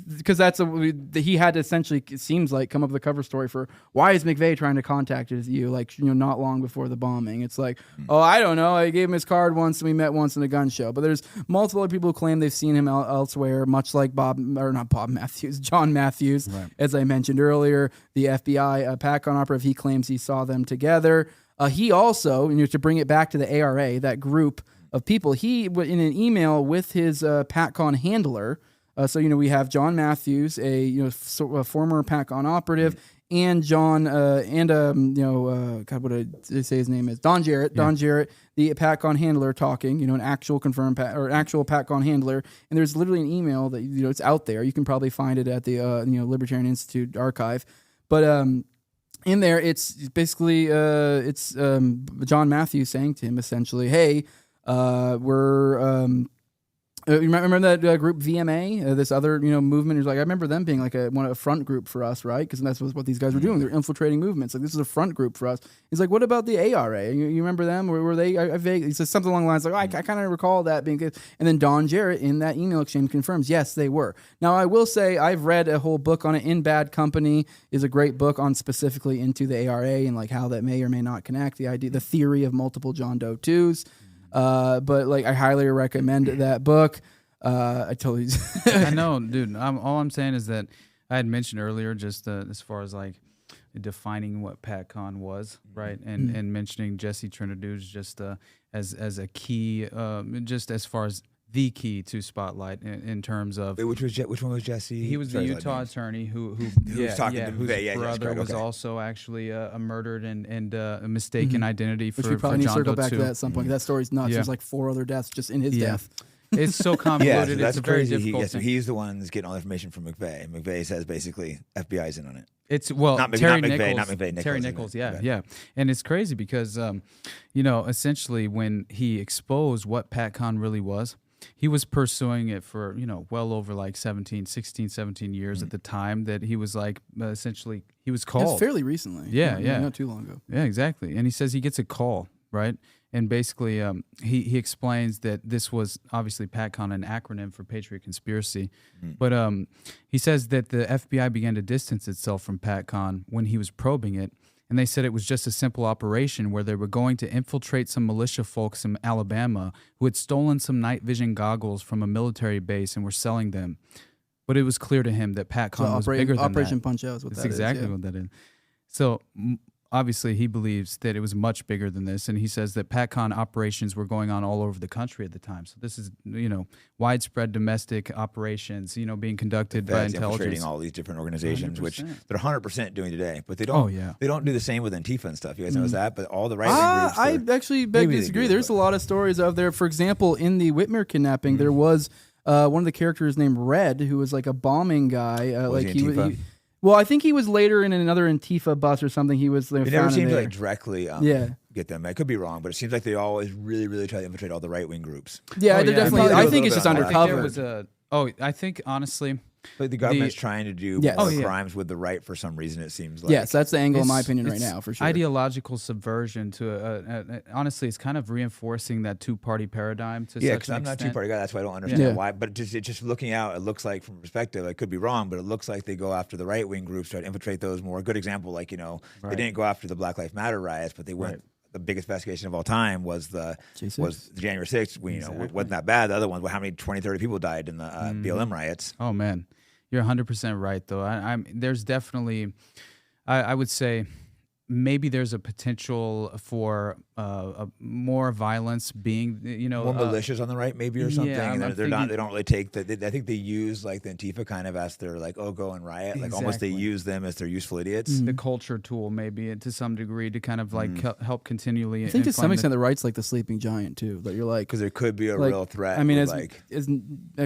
had to essentially, it seems like, come up with a cover story for why is McVeigh trying to contact you, not long before the bombing. It's like, oh, I don't know, I gave him his card once and we met once in a gun show. But there's multiple other people who claim they've seen him elsewhere, much like John Matthews, right. As I mentioned earlier, the FBI PACON operative. He claims he saw them together. He also, to bring it back to the ARA, that group of people. He, in an email with his PatCon handler, so, we have John Matthews, a former PatCon operative, and John, God, what did I say his name is? Don Jarrett. Yeah. Don Jarrett, the PatCon handler, talking. An actual confirmed actual PatCon handler. And there's literally an email that it's out there. You can probably find it at the Libertarian Institute archive. But in there, it's basically John Matthews saying to him essentially, "Hey, we're." You remember that group VMA, this other movement? He's like, I remember them being like a front group for us, right? Because that's what these guys were doing. They're infiltrating movements. Like, this is a front group for us. He's like, what about the ARA? You remember them? Were they? He says something along the lines like, I kind of recall that being good. And then Don Jarrett in that email exchange confirms, yes, they were. Now, I will say I've read a whole book on it. In Bad Company is a great book on specifically into the ARA and like how that may or may not connect. The theory of multiple John Doe 2s. But like I highly recommend that book. I totally. I know, dude. All I'm saying is that I had mentioned earlier, just as far as like defining what PatCon was, right, and mentioning Jesse Trinaduce just as a key, just as far as the key to Spotlight in terms of. Wait, which one was Jesse? He was the Utah attorney who was talking to whose brother was also actually murdered and a mistaken identity for. Which we probably need to John circle Doe back to 2. that at some point. That story's nuts. There's like 4 other deaths just in his death. It's so convoluted. So that's it's a very crazy. difficult thing. So he's the one that's getting all the information from McVeigh. McVeigh says basically FBI's in on it. It's Terry Nichols, Nichols. Terry Nichols, yeah. And it's crazy because, essentially when he exposed what PatCon really was, he was pursuing it for, well over like 16, 17 years at the time that he was like, essentially, he was called. It's fairly recently. Yeah. Not too long ago. Yeah, exactly. And he says he gets a call, right? And basically, he explains that this was obviously PatCon, an acronym for Patriot Conspiracy. But he says that the FBI began to distance itself from PatCon when he was probing it. And they said it was just a simple operation where they were going to infiltrate some militia folks in Alabama who had stolen some night vision goggles from a military base and were selling them. But it was clear to him that PatCon was bigger than Operation that. Punch Out is what That's that is. exactly what that is. So obviously, he believes that it was much bigger than this, and he says that PatCon operations were going on all over the country at the time. So this is, widespread domestic operations, being conducted by intelligence, infiltrating all these different organizations, 100%. which they're 100% doing today. But they don't. They don't do the same with Antifa and stuff. You guys know that. But all the right wing groups. I actually beg to disagree. There's a lot of stories out there. For example, in the Whitmer kidnapping, there was one of the characters named Red, who was like a bombing guy. Was he Antifa? Well, I think he was later in another Antifa bus or something. He was. It never seemed to like directly get them. I could be wrong, but it seems like they always really, really try to infiltrate all the right wing groups. Yeah, they're definitely. I think it's just undercover. I think honestly. But the government's trying to do more crimes with the right for some reason, it seems like. Yes, that's the angle, in my opinion, right now, for sure. Ideological subversion to, honestly, it's kind of reinforcing that two-party paradigm to such an because I'm not a two-party guy. That's why I don't understand why. But just looking out, it looks like, from perspective, I could be wrong, but it looks like they go after the right-wing groups, try to infiltrate those more. A good example, like, they didn't go after the Black Lives Matter riots, but they went. The biggest investigation of all time was the January 6th. Wasn't that bad. The other ones, how many 20, 30 people died in the BLM riots? Oh, man. You're 100% right, though. There's definitely, I would say, maybe there's a potential for more violence being, more militias on the right, maybe, or something. Yeah, and they don't really take I think they use like the Antifa kind of as their like, go and riot, like almost they use them as their useful idiots. The culture tool, maybe to some degree, to kind of like help continually. I think to some extent the right's like the sleeping giant too. That you're like, because there could be a real threat. I mean, as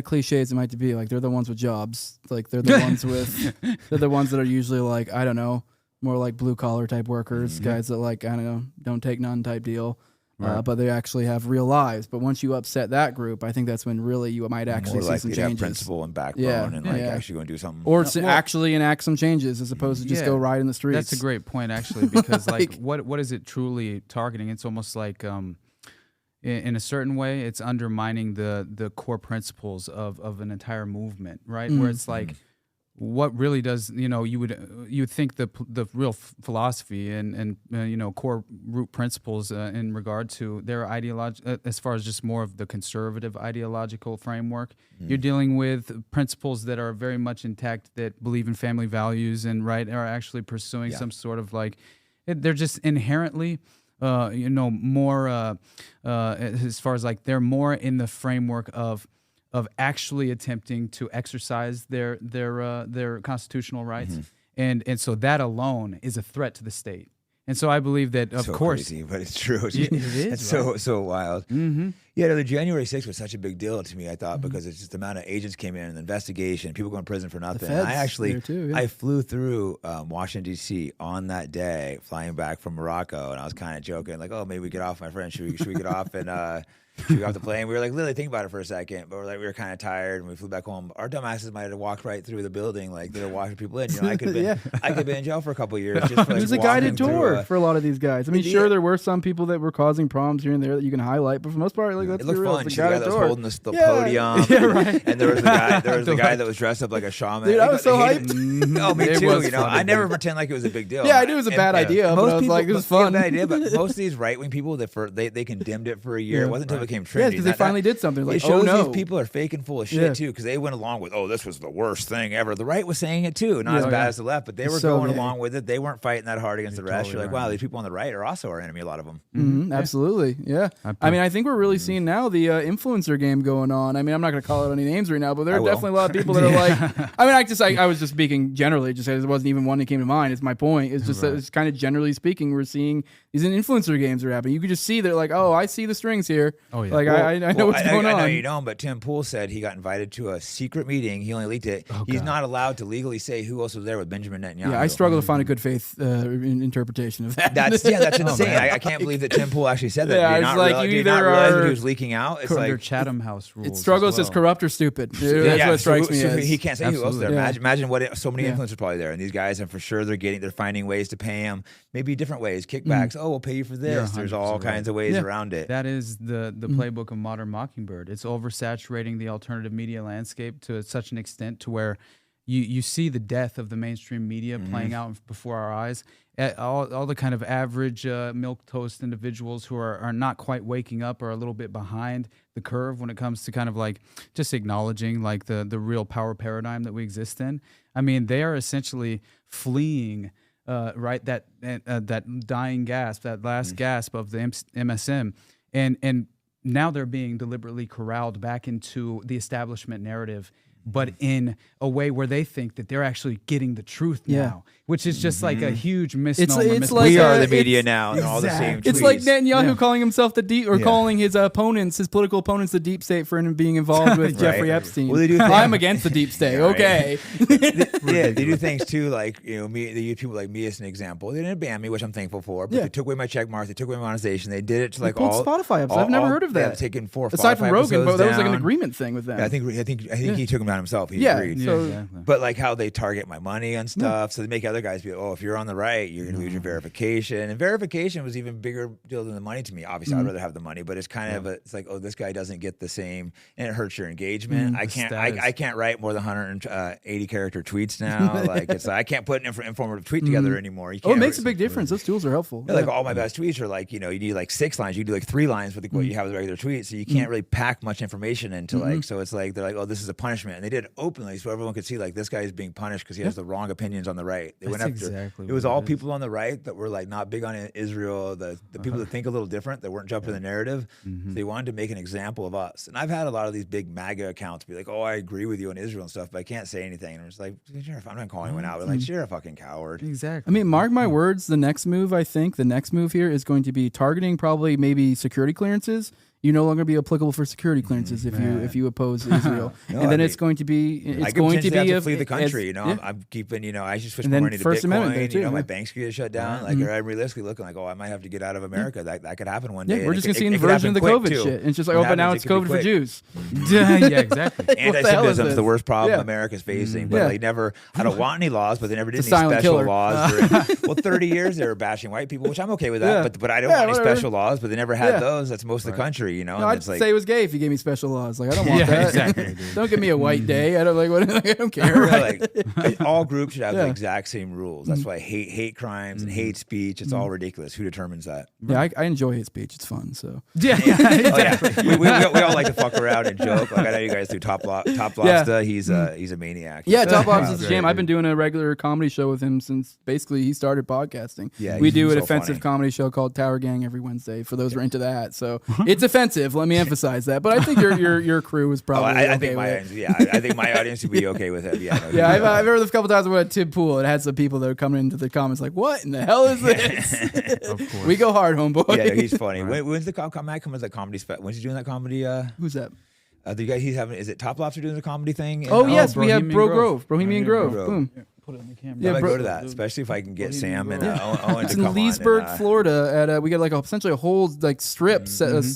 cliche as it might be, like they're the ones with jobs, like they're the ones with, they're the ones that are usually like, I don't know, more like blue collar type workers, guys that like, I don't know, don't take none type deal, but they actually have real lives. But once you upset that group, I think that's when really you might actually see some changes. Have principle and backbone and actually go and do something. Or actually enact some changes as opposed to just go ride in the streets. That's a great point, actually, because like what is it truly targeting? It's almost like in a certain way, it's undermining the core principles of an entire movement, right? Where it's like, what really does, you would think the real philosophy and core root principles in regard to their as far as just more of the conservative ideological framework, you're dealing with principles that are very much intact, that believe in family values and are actually pursuing some sort of like, they're just inherently more as far as like they're more in the framework of actually attempting to exercise their constitutional rights, and so that alone is a threat to the state. And so I believe that, of course, crazy, but it's true. it is. It's Right? so wild. Yeah, no, the January 6th was such a big deal to me. I thought because it's just the amount of agents came in and the investigation, people going to prison for nothing. feds I actually, there too, yeah. I flew through Washington D.C. on that day, flying back from Morocco, and I was kind of joking, like, "Oh, maybe we get off, my friend. Should we get off and?" We got off the plane. We were like literally thinking about it for a second, but we were kind of tired, and we flew back home. Our dumbasses might have walked right through the building, like they were walking people in. You know, I could have been in jail for a couple of years. Just for, like, It was a guided walking tour through for a lot of these guys. I mean, sure, there were some people that were causing problems here and there that you can highlight, but for the most part, like, let's It be looked real, fun. it's She a the guy guided that was tour. holding the podium. Yeah, right. And there was the guy that was dressed up like a shaman. Dude, I was so hated- hyped. Oh, me It too. was You know, fun. I never pretend like it was a big deal. Yeah, I knew it was a bad idea, but I was like, it was fun. Bad idea, but most of these right wing people they condemned it for a year. Yeah. It wasn't until it became trendy. Yeah, because they finally did something. It Like, shows oh no, these people are fake and full of shit Yeah. too, because they went along with, this was the worst thing ever. The right was saying it too, not as Yeah. bad as the left, but they were So going gay. along with it. They weren't fighting that hard against the rest. totally You're like, right. wow, these people on the right are also our enemy. A lot of them. Absolutely, yeah. I mean, I think we're really seeing now the influencer game going on. I mean, I'm not going to call out any names right now, but there I are will. definitely a lot of people that are like. I mean, I was just speaking generally. Just it wasn't even one that came to mind. It's my point. It's just that it's kind of generally speaking, we're seeing these influencer games are happening. You could just see they're like, oh, I see the strings here. Oh, yeah. Like I know what's going on. I know you don't, but Tim Pool said he got invited to a secret meeting. He only leaked it. He's not allowed to legally say who else was there with Benjamin Netanyahu. Yeah, I struggle to find a good faith interpretation of that. That's insane. I can't believe that Tim Pool actually said that. Yeah, do you it's not, like realize, you do you not either realize that are- he was leaking out? It's Under like Chatham House rules. It struggles as as well. corrupt or stupid. That's what it strikes me so as. he can't say who else is there. Yeah. Imagine what so many Yeah. influencers probably there, and these guys, and for sure they're finding ways to pay him, maybe different ways, kickbacks. Oh, we'll pay you for this. There's all 100% kinds of ways Yeah. around it. That is the playbook of modern Mockingbird. It's oversaturating the alternative media landscape to such an extent to where you see the death of the mainstream media playing out before our eyes. All the kind of average milquetoast individuals who are not quite waking up or a little bit behind the curve when it comes to kind of like just acknowledging like the real power paradigm that we exist in. I mean, they are essentially fleeing right that dying gasp, that last gasp of the MSM, and now they're being deliberately corralled back into the establishment narrative, but in a way where they think that they're actually getting the truth now, which is just like a huge misnomer. it's like We are the it's- media now, and all the same. It's like tweets. Netanyahu calling himself the deep, or Yeah. calling his opponents, his political opponents, the deep state for him being involved with Jeffrey Epstein. Well, they do I'm things- against the deep state. Yeah, right. Okay. Yeah, they do things too, like, you know, me. They use people like me as an example. They didn't ban me, which I'm thankful for, but Yeah. they took away my check mark. They took away my monetization. They did it to like pulled all Spotify episodes. I've never heard of that. They've taken 4 or 5 Aside from Rogan, but that was like an down. agreement thing with them. Yeah, I think he took them down himself. He Yeah. agreed. So- exactly. But like how they target my money and stuff, so they make other guys be, oh, if you're on the right, you're gonna lose your verification. And verification was even bigger deal than the money to me. Obviously, I'd rather have the money, but it's kind of it's like, oh, this guy doesn't get the same, and it hurts your engagement. I can't status. I can't write more than 180 character tweets now. Like it's I can't put an informative tweet together anymore. You Oh, it can't makes a really- big difference. Those tools are helpful. Like all my best tweets are like, you know, you need like 6 lines. You do like 3 lines with what you have as a regular tweet. So you can't really pack much information into like, so it's like, they're like, oh, this is a punishment. And they did it openly so everyone could see like this guy is being punished because he has the wrong opinions on the right. They went That's after, exactly it was what all it is. people on the right that were like not big on Israel, the people that think a little different, that weren't jumping the narrative. So they wanted to make an example of us. And I've had a lot of these big MAGA accounts be like, oh, I agree with you on Israel and stuff, but I can't say anything. And I'm just like, sure, I'm not calling anyone out. But like, you're a fucking coward. Exactly. I mean, mark my words, the next move here is going to be targeting probably maybe security clearances. You no longer be applicable for security clearances if you oppose Israel, No, and then I it's going to be I could potentially have to flee the as- country. You know, yeah. I'm keeping. You know, I should switch And more then money to First Amendment Bitcoin. there, too, You know, my yeah. banks could get shut down. Like, I'm realistically looking like, oh, I might have to get out of America. That could happen one day. Yeah, we're And just it gonna see could- an it could version of the happen quick, COVID too. shit. And it's just like, When oh, but now happens, it's it could be COVID for quick. Jews. yeah, exactly. What the hell is Anti-Semitism is this? the worst problem Yeah. America's facing, but Yeah. they never. I don't want any laws, but they never did It's a any silent special killer. laws. Well, 30 years they were bashing white people, which I'm okay with that. Yeah. But I don't Yeah, want any whatever. special laws. But they never had Yeah. those. That's most of the country. country, you know. No, and I'd it's like, say it was gay if you gave me special laws. Like I don't want Yeah, that. exactly, dude. Don't give me a white day. I don't like what. I don't care. like all groups should have the Yeah. exact same rules. That's why hate crimes and hate speech. It's all ridiculous. Who determines that? Yeah, I enjoy hate speech. It's fun. So Yeah. Oh, yeah. we all like to fuck around and joke. Like I know you guys do Top Lobster. He's a maniac. yeah, Top Lobster's Wow, a jam. great, I've been doing a regular comedy show with him since basically he started podcasting. Yeah, we he's do an so offensive funny. comedy show called Tower Gang every Wednesday. For those who are into that, so it's offensive. Let me emphasize that. But I think your crew is Oh, probably I okay think my with it. I think my audience would be okay with it. Yeah, no, Yeah, I've heard a couple times when at Tim Pool, it had some people that were coming into the comments like, "What in the hell is this?" Of course. We go hard, homeboy. yeah, no, he's funny. When's the Matt comes that comedy? When's he doing that comedy? Who's that? The guy he's having, is it Top Lobster doing the comedy thing? Oh, yes, we have Bohemian Grove. Bohemian Grove. Grove. Boom. Put it on the camera. Yeah, I might bro- go to that, especially if I can get Sam and Owen It's to in come Leesburg, on. Florida. At we got like essentially a whole like strip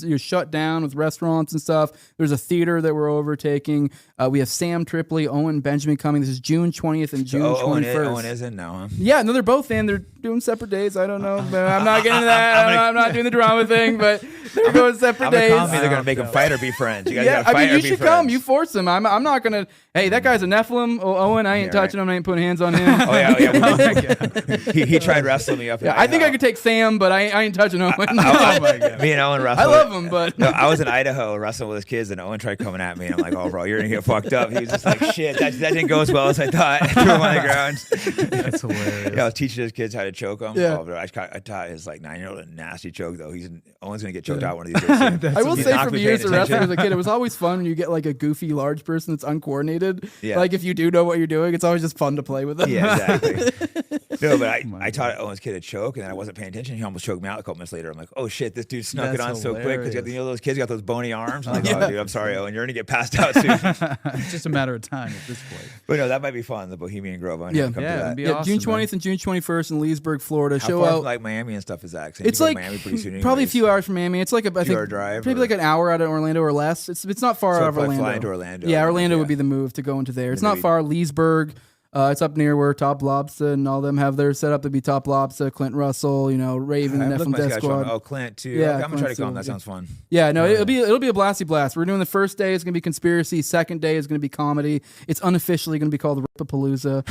you're shut down with restaurants and stuff. There's a theater that we're overtaking. We have Sam Tripoli, Owen Benjamin coming. This is June 20th and June 21st. Owen isn't? No, huh? Yeah, no, they're both in. They're doing separate days. I don't know. But I'm not getting into that. I'm not doing the drama thing, but they're going separate I'm days. gonna they're gonna make him fight or be friends. You guys Yeah, gotta I fight mean, or you be should friends. come. You force him. I'm not gonna. Hey, that guy's a Nephilim. Oh, Owen, I ain't Yeah, touching right. him. I ain't putting hands on him. Oh yeah. He tried wrestling me up. Yeah, I think I could take Sam, but I ain't touching Owen. Me and Owen I wrestled. love him, but No, I was in Idaho wrestling with his kids, and Owen tried coming at me. And I'm like, "Oh, bro, you're gonna get fucked up." He was just like, "Shit, that didn't go as well as I thought." I threw him on the ground. That's hilarious. Yeah, I was teaching his kids how to choke him. Yeah. Oh, bro, I taught his like 9-year-old a nasty choke though. Owen's gonna get choked out one of these days. soon. I will He's say not from gonna be years paying of wrestling as attention. a kid, it was always fun when you get like a goofy large person that's uncoordinated. Yeah. Like if you do know what you're doing, it's always just fun to play with them. Yeah, exactly. No, but my I taught Owen's kid to choke, and then I wasn't paying attention. He almost choked me out a couple minutes later. I'm like, "Oh shit, this dude snuck it That's on so quick." Because hilarious. you know those kids got those bony arms. I'm like, Yeah. "Oh, dude, I'm sorry, Owen. You're gonna get passed out soon." It's just a matter of time at this point. But no, that might be fun. The Bohemian Grove. I'm Yeah. gonna come Yeah, to it'd that. be Yeah, awesome, June 20th and June 21st in Leesburg, Florida. How Show far out. from like Miami and stuff is that? 'Cause It's you go to like Miami pretty soon probably a anyways. few hours from Miami. It's like I think Few-hour drive, maybe or- like an hour out of Orlando or less. It's not far So out of probably Orlando. fly into Orlando. Yeah, Orlando Yeah. would be the move to go into there. It's Then not maybe- far. Leesburg. It's up near where Top Lobster and all them have their setup to be Top Lobster, Clint Russell, Raven, I the looked Nephilim my Death sketch Squad. on- Oh, Clint too. Yeah, Okay, I'm gonna try to Clint's come. too, That yeah. sounds fun. Yeah, no, it'll be a blasty blast. We're doing the first day is gonna be conspiracy. Second day is gonna be comedy. It's unofficially gonna be called Ripapalooza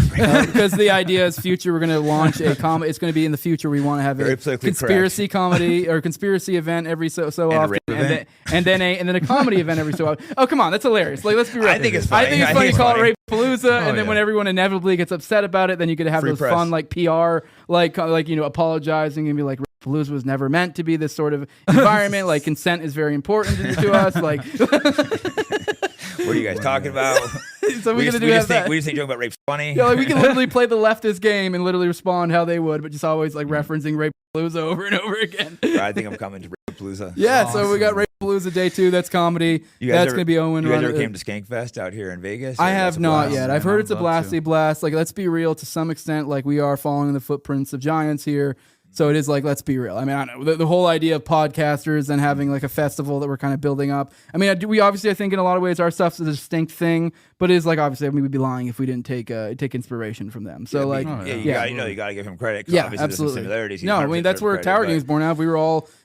because the idea is future. We're gonna launch a comedy. It's gonna be in the future. We want to have Very a politically conspiracy comedy or conspiracy event every so And a often, rape and event. then a comedy event every so often. Oh come on, that's hilarious. Like let's be real. I think it's I funny. think it's I funny think to call it's it Rapapalooza, and then yeah. when everyone inevitably gets upset about it, then you get to have Free those press. fun like PR like apologizing and be like. Palooza was never meant to be this sort of environment. Like consent is very important to us. Like, What are you guys talking about? so we're gonna do we just that. think joking about rape's funny. Yeah, like we can literally play the leftist game and literally respond how they would, but just always like referencing Rape Palooza over and over again. I think I'm coming to Rapapalooza. Yeah, so we got Rape Palooza Day 2. That's comedy. You guys That's ever- gonna be Owen. You guys run ever it. came to Skankfest out here in Vegas? I Yeah, have that's a not blast. yet. man. I've heard I'd it's a love to. blasty blast. Like, let's be real. To some extent, like we are following in the footprints of giants here. So it is like, let's be real. I mean, I don't know the whole idea of podcasters and having like a festival that we're kind of building up. I mean, we obviously, I think in a lot of ways our stuff's a distinct thing, but it is like obviously we'd be lying if we didn't take inspiration from them. So like, you gotta give him credit. 'Cause yeah, obviously there's some absolutely. similarities. He's No, I 100% mean that's where credit, Tower but- Gang was born out of.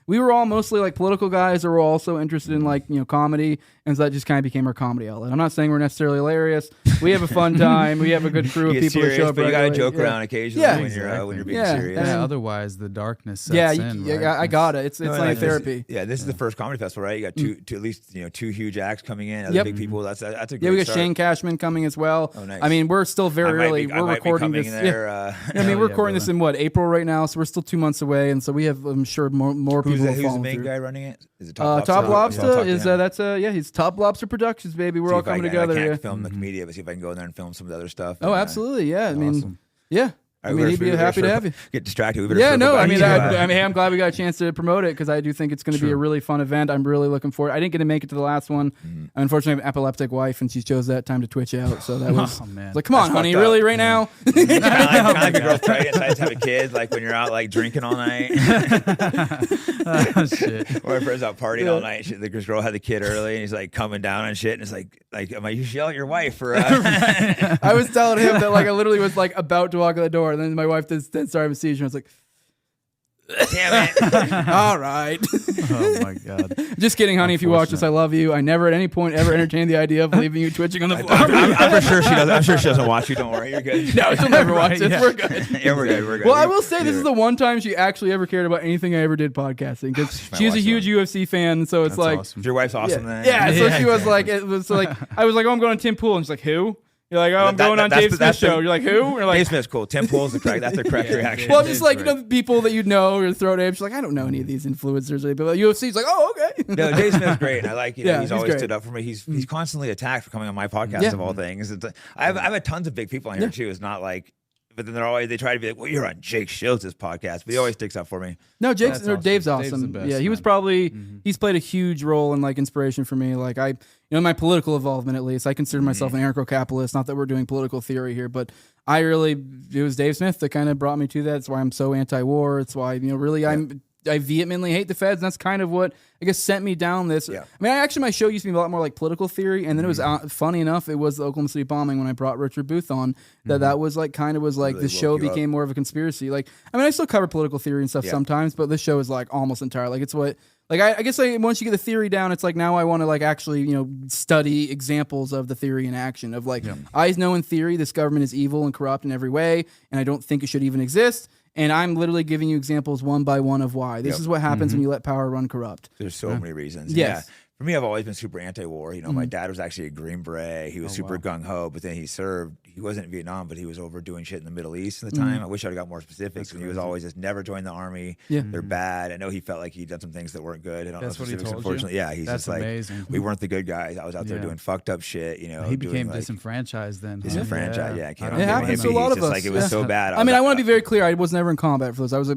We were all mostly like political guys that were also interested in like comedy, and so that just kind of became our comedy outlet. I'm not saying we're necessarily hilarious. We have a fun time. We have a good crew of You people get that serious, show up. but you gotta regularly. joke Yeah. around occasionally Yeah. when you're being Yeah. serious. Yeah, And- otherwise the darkness sets Yeah, in. Right? I got it. It's No, like like this- therapy. Yeah, this is the first comedy festival, right? You got two at least two huge acts coming in, other Yep. big people. That's a great Yeah, we got start. Shane Cashman coming as well. Oh, nice. I mean, we're still very early. I We're might be recording coming this. there. I Hell mean, we're yeah, recording this brother. in what April right now, so we're still 2 months away, and so we have, I'm sure, more who's people. the, will who's the follow main through. guy running it? Is it Top Lobster? Lobster is he's Top Lobster Productions, baby. We're all coming together. I Yeah. can't film the comedian, but see if I can go in there and film some of the other stuff. Oh, And, absolutely. Yeah. I mean, Awesome. yeah. I mean, he'd be happy to have you. Get distracted. We better Yeah, circle no, back I mean, to, I mean, I'm glad we got a chance to promote it because I do think it's going to be a really fun event. I'm really looking forward. I didn't get to make it to the last one. Unfortunately, I have an epileptic wife, and she chose that time to twitch out. So that was Oh, man. it's like, come on, That's honey, fucked up. really, right now? kind of like a girl pregnant, decides to have a kid, like when you're out like drinking all night. Oh, shit. Or my friend's out partying all night. The girl had the kid early, and he's like coming down and shit. And it's like, am I? You should yell at your wife for. I was telling him that like I literally was like about to walk out the door, and then my wife then started a seizure. I was like, Damn it. All right. Oh my god. Just kidding, honey. If you watch this, I love you. I never at any point ever entertained the idea of leaving you twitching on the floor. I'm for sure she doesn't. I'm sure she doesn't watch you. Don't worry, you're good. No, she'll never watch this. Yeah. We're good. Yeah, we're good. We're good. Well, I will say this is the one time she actually ever cared about anything I ever did podcasting because might she's a watch huge UFC fan. So it's That's like, awesome. If your wife's awesome, then yeah. So Yeah, she was exactly. like, it was like, I was like, oh, I'm going to Tim Pool, and she's like, who? You're like, oh, I'm That- going on that's Dave the- Smith's that's the- show. You're like, who? You're like, Dave Smith's cool. Tim Pool's the correct. That's the correct Yeah, reaction. well, I'm Dave's just like, great. you know, people that you know or throw names. She's like, I don't know any of these influencers. But UFC's like, oh, okay. No, Dave Smith's great, and I like. Yeah, He's he's always great. stood up for me. He's constantly attacked for coming on my podcast Yeah. of all things. I've had tons of big people on here too. It's not like, but then they try to be like, well, you're on Jake Shields' podcast, but he always sticks up for me. No, That's awesome. Dave's Dave's the awesome. best, Yeah, he was man. probably he's played a huge role in like inspiration for me. Like my political involvement at least. I consider myself an anarcho-capitalist. Not that we're doing political theory here, but it was Dave Smith that kind of brought me to that. It's why I'm so anti-war. It's why really I vehemently hate the feds, and that's kind of what I guess sent me down this. Yeah. I mean, my show used to be a lot more like political theory, and then it was funny enough, it was the Oklahoma City bombing when I brought Richard Booth on. That was like kind of was like Really the show woke you up. became more of a conspiracy. Like, I mean, I still cover political theory and stuff Yeah. sometimes, but this show is like almost entire. Like, it's what. Like I guess once you get the theory down, it's like now I want to like actually study examples of the theory in action of like I know in theory this government is evil and corrupt in every way, and I don't think it should even exist. And I'm literally giving you examples one by one of why. This is what happens when you let power run corrupt. There's so many reasons. Yes. Yeah. For me, I've always been super anti-war. My dad was actually a Green Beret. He was super gung-ho, but then he served. He wasn't in Vietnam, but he was over doing shit in the Middle East at the time. I wish I'd have got more specifics. And he was always just never joined the army. Yeah. They're bad. I know he felt like he'd done some things that weren't good. I don't That's know what he specifics, told you? unfortunately. Yeah, he's That's just like, amazing. we weren't the good guys. I was out there Yeah. doing fucked up shit, He doing, became like, disenfranchised then. huh? disenfranchised. Yeah, I it don't It blame happens to him. a lot of It's just us. like it was yeah. so bad. I mean, I want to be very clear. I was never in combat for those. I was a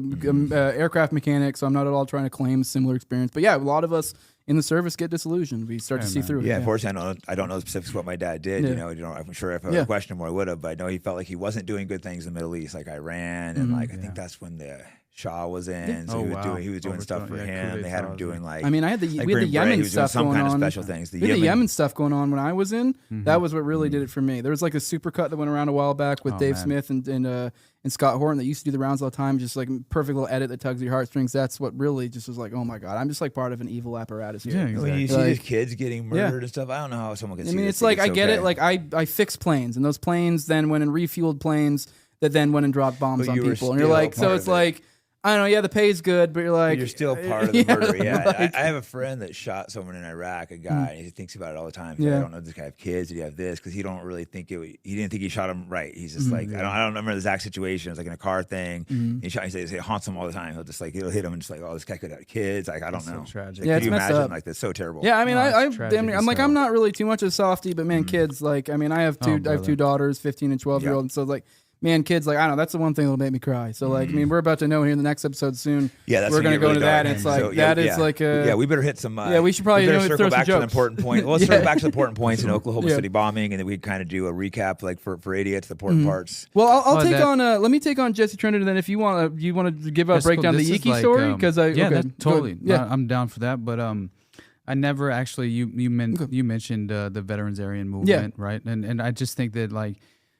aircraft mechanic, so I'm not at all trying to claim a similar experience. But yeah, a lot of us in the service get disillusioned. We start to see man. through it. Yeah, unfortunately, I don't know the specifics of what my dad did. Yeah. I'm sure if I Yeah. questioned him more, I would have. But I know he felt like he wasn't doing good things in the Middle East, like Iran, and like I think that's when the Shah was in. So Oh, he was doing stuff for Overthrow- him. They had him coup doing like. I mean, we had the Green Beret, Yemen he was doing stuff some going kind of on. special things. We had the Yemen stuff going on when I was in. That was what really did it for me. There was like a supercut that went around a while back with Dave man. Smith and Scott Horton that used to do the rounds all the time. Just like perfect little edit that tugs at your heartstrings. That's what really just was like, oh my god, I'm just like part of an evil apparatus here. Yeah, When you see Like- these kids getting murdered and stuff, I don't know how someone can. I see mean, this it's and like I think get okay. it. Like I fix planes, and those planes then went and refueled planes that then went and dropped bombs But on you were people. And you're still like, so part it's of it. like, I don't know. Yeah, the pay's good, but you're like, You're still part of the murder. Yeah, like- I have a friend that shot someone in Iraq, a guy. And he thinks about it all the time. He's like, Yeah. I don't know. Does this guy have kids? Did he have this? Because he don't really think he didn't think he shot him right. He's just like, I don't remember the exact situation. It was like in a car thing. He shot. He says it haunts him all the time. He'll hit him and just like, oh, this guy could have kids. Like I don't know. So tragic. Yeah, Could it's you messed imagine? up. Like that's so terrible. Yeah, I mean, No, I it's tragic I'm as like, hell. I'm not really too much of a softie, but man, kids, like, I mean, I have two brother. daughters, 15 and 12-year-old, and so like, man, kids, like, I don't know, that's the one thing that'll make me cry. So like, I mean, we're about to know here in the next episode soon. Yeah, that's we're gonna gonna get go really into that. dark. And it's like So, that is like a yeah. We better hit some. yeah, we should probably better throw circle some back to the jokes. important point. Let's circle back to the important points in Oklahoma Yeah. City bombing, and then we kind of do a recap, like for idiots, the important parts. Well, I'll Oh, take that- on. Let me take on Jesse Trendon, and then if you want to give a That's cool. breakdown of This the is Iki like, story, because yeah, okay, that, go totally. ahead. Yeah, I'm down for that. But I never actually you mentioned the Veterans Aryan movement, right? And I just think that like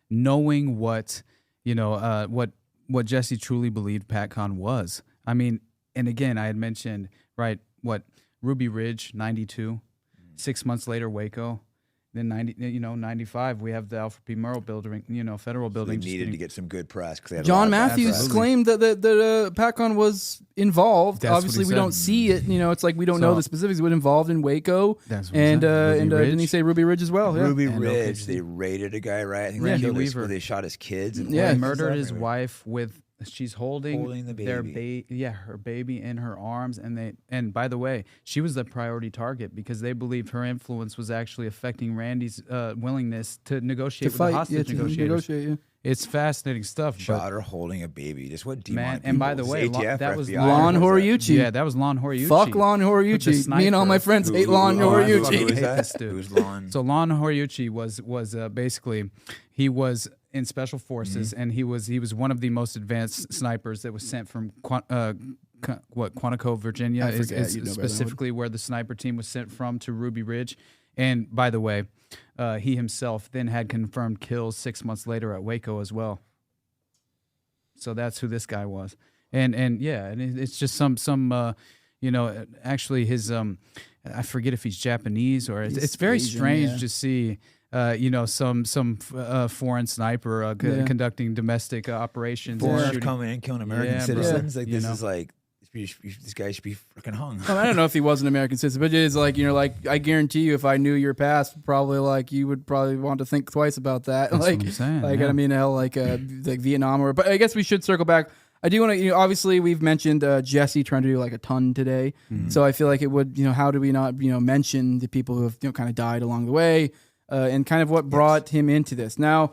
knowing what what Jesse truly believed PatCon was. I mean, and again, I had mentioned right what Ruby Ridge 92, 6 months later Waco. Then 95, we have the Alfred P. Murrow building, federal They building. just needed getting- to get some good press because they had a John lot of bad Matthews press. Absolutely. claimed that PatCon was involved. That's what Obviously, he we said. don't see it. It's like we don't know So- the specifics. But involved in Waco, That's what he and said. Ruby didn't he Ridge. say Ruby Ridge as well? Yeah. Ruby And Ridge, OKC. they raided a guy, right? I think Randy they killed Weaver. they shot his kids and Yeah. He wife murdered and his stuff. wife with she's holding the their baby. her baby in her arms, and by the way, she was the priority target because they believed her influence was actually affecting Randy's willingness to negotiate To with fight, the hostage to negotiators. negotiate. Yeah. It's fascinating stuff. Shot her holding a baby. Just what demon? Man, and by the way, that was Lon Horiuchi. Yeah, that was Lon Horiuchi. Fuck Lon With the Horiuchi. Me and all my sniper. friends hate Lon Who Horiuchi. is that? This dude. Who's Lon? So Lon Horiuchi was basically he was in special forces and he was one of the most advanced snipers that was sent from Quantico, Virginia, I is forget. You'd know better than I would. specifically where the sniper team was sent from to Ruby Ridge. And by the way, he himself then had confirmed kills 6 months later at Waco as well. So that's who this guy was. and yeah, and it's just some actually his I forget if he's Japanese or it's very Asian, strange to see. Some foreign sniper conducting domestic operations, foreigners coming in, killing American citizens. Like this is like this guy should be freaking hung. Well, I don't know if he was an American citizen, but it is like like I guarantee you, if I knew your past, probably like you would probably want to think twice about that. That's like, what I'm saying, like yeah. I mean, hell, like Vietnam or. But I guess we should circle back. I do want to, obviously we've mentioned Jesse trying to do like a ton today, so I feel like it would, how do we not, mention the people who have kind of died along the way. And kind of what brought him into this. Now,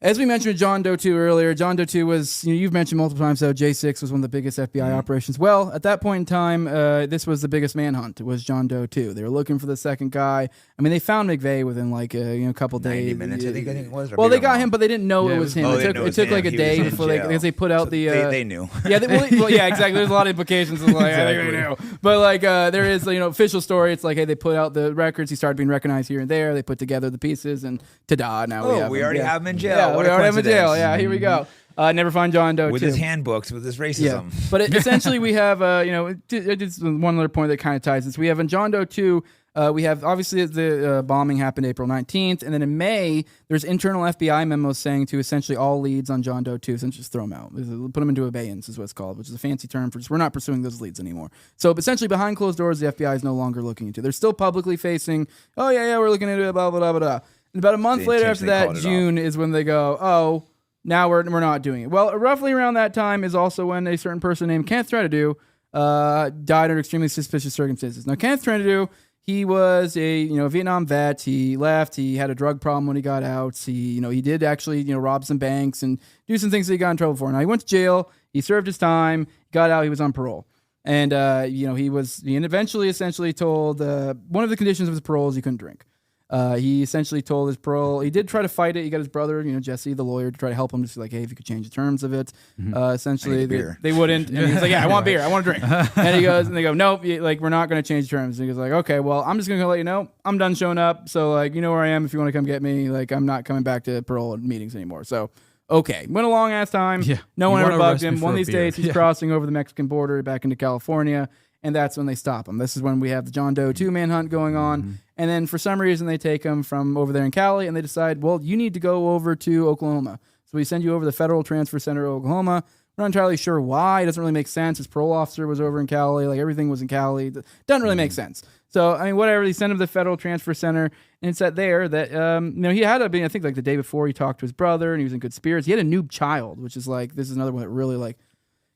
as we mentioned with John Doe 2 earlier, John Doe 2 was, you've mentioned multiple times, so J6 was one of the biggest FBI operations. Well, at that point in time, this was the biggest manhunt. It was John Doe 2. They were looking for the second guy. I mean, they found McVeigh within like a couple 90 days. minutes, I think it was. Well, they got him, but they didn't know it was him. It took like a day before because they put out the. They knew. Yeah, yeah, exactly. There's a lot of implications. Of like, I think they knew. But like, there is official story. It's like, hey, they put out the records. He started being recognized here and there. They put together the pieces, and ta-da! Now we already have him in jail. Yeah, what we a already have him in jail. coincidence. Yeah, here we go. Never find John Doe with too. his handbooks, with his racism. Yeah. But essentially, we have just one other point that kind of ties this. We have in John Doe 2. We have obviously the bombing happened April 19th, and then in May there's internal FBI memos saying to essentially all leads on John Doe 2 essentially just throw them out, put them into abeyance is what it's called, which is a fancy term for just we're not pursuing those leads anymore. So essentially behind closed doors, the FBI is no longer looking into. They're still publicly facing, oh yeah, we're looking into it, blah blah blah blah. And about a month later after that, June is when they go, oh, now we're not doing it. Well, roughly around that time is also when a certain person named Kenneth Trenadu died under extremely suspicious circumstances. Now, Kenneth Trenadu, he was a Vietnam vet. He left. He had a drug problem when he got out. He did actually rob some banks and do some things that he got in trouble for. Now he went to jail. He served his time. Got out. He was on parole. And he eventually essentially told one of the conditions of his parole is he couldn't drink. He essentially told his parole. He did try to fight it. He got his brother, Jesse, the lawyer, to try to help him. Just like, hey, if you could change the terms of it. Essentially, they wouldn't. And he's like, yeah, I want beer. I want to drink. And he goes, and they go, nope, we're not going to change the terms. And he goes like, okay, well, I'm just going to let you know, I'm done showing up. So like, you know where I am if you want to come get me. Like, I'm not coming back to parole meetings anymore. So. Okay, went a long ass time. Yeah. No one ever bugged him. One of these days, he's crossing over the Mexican border back into California, and that's when they stop him. This is when we have the John Doe 2 manhunt going on, and then for some reason they take him from over there in Cali, and they decide, well, you need to go over to Oklahoma. So we send you over to the Federal Transfer Center, Oklahoma. We're not entirely sure why. It doesn't really make sense. His parole officer was over in Cali. Like, everything was in Cali. It doesn't really make sense. So, I mean, whatever. They send him to the Federal Transfer Center, and it's at there that, he had I think, like, the day before he talked to his brother, and he was in good spirits. He had a new child, which is, like, this is another one that really, like,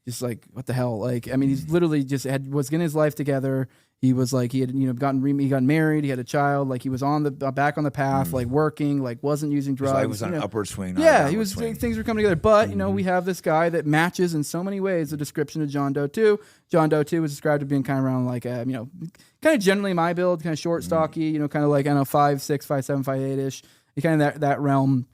just, like, what the hell? Like, I mean, he's literally just was getting his life together. He was like, he had, he got married, he had a child, like he was on the back on the path, like working, like wasn't using drugs. So he was on an upward swing. Yeah, he was. Things were coming together. But we have this guy that matches in so many ways the description of John Doe 2. John Doe 2 was described as being kind of around like kind of generally my build, kind of short, stocky, kind of like 5'6", 5'7", 5'8" ish, kind of that realm.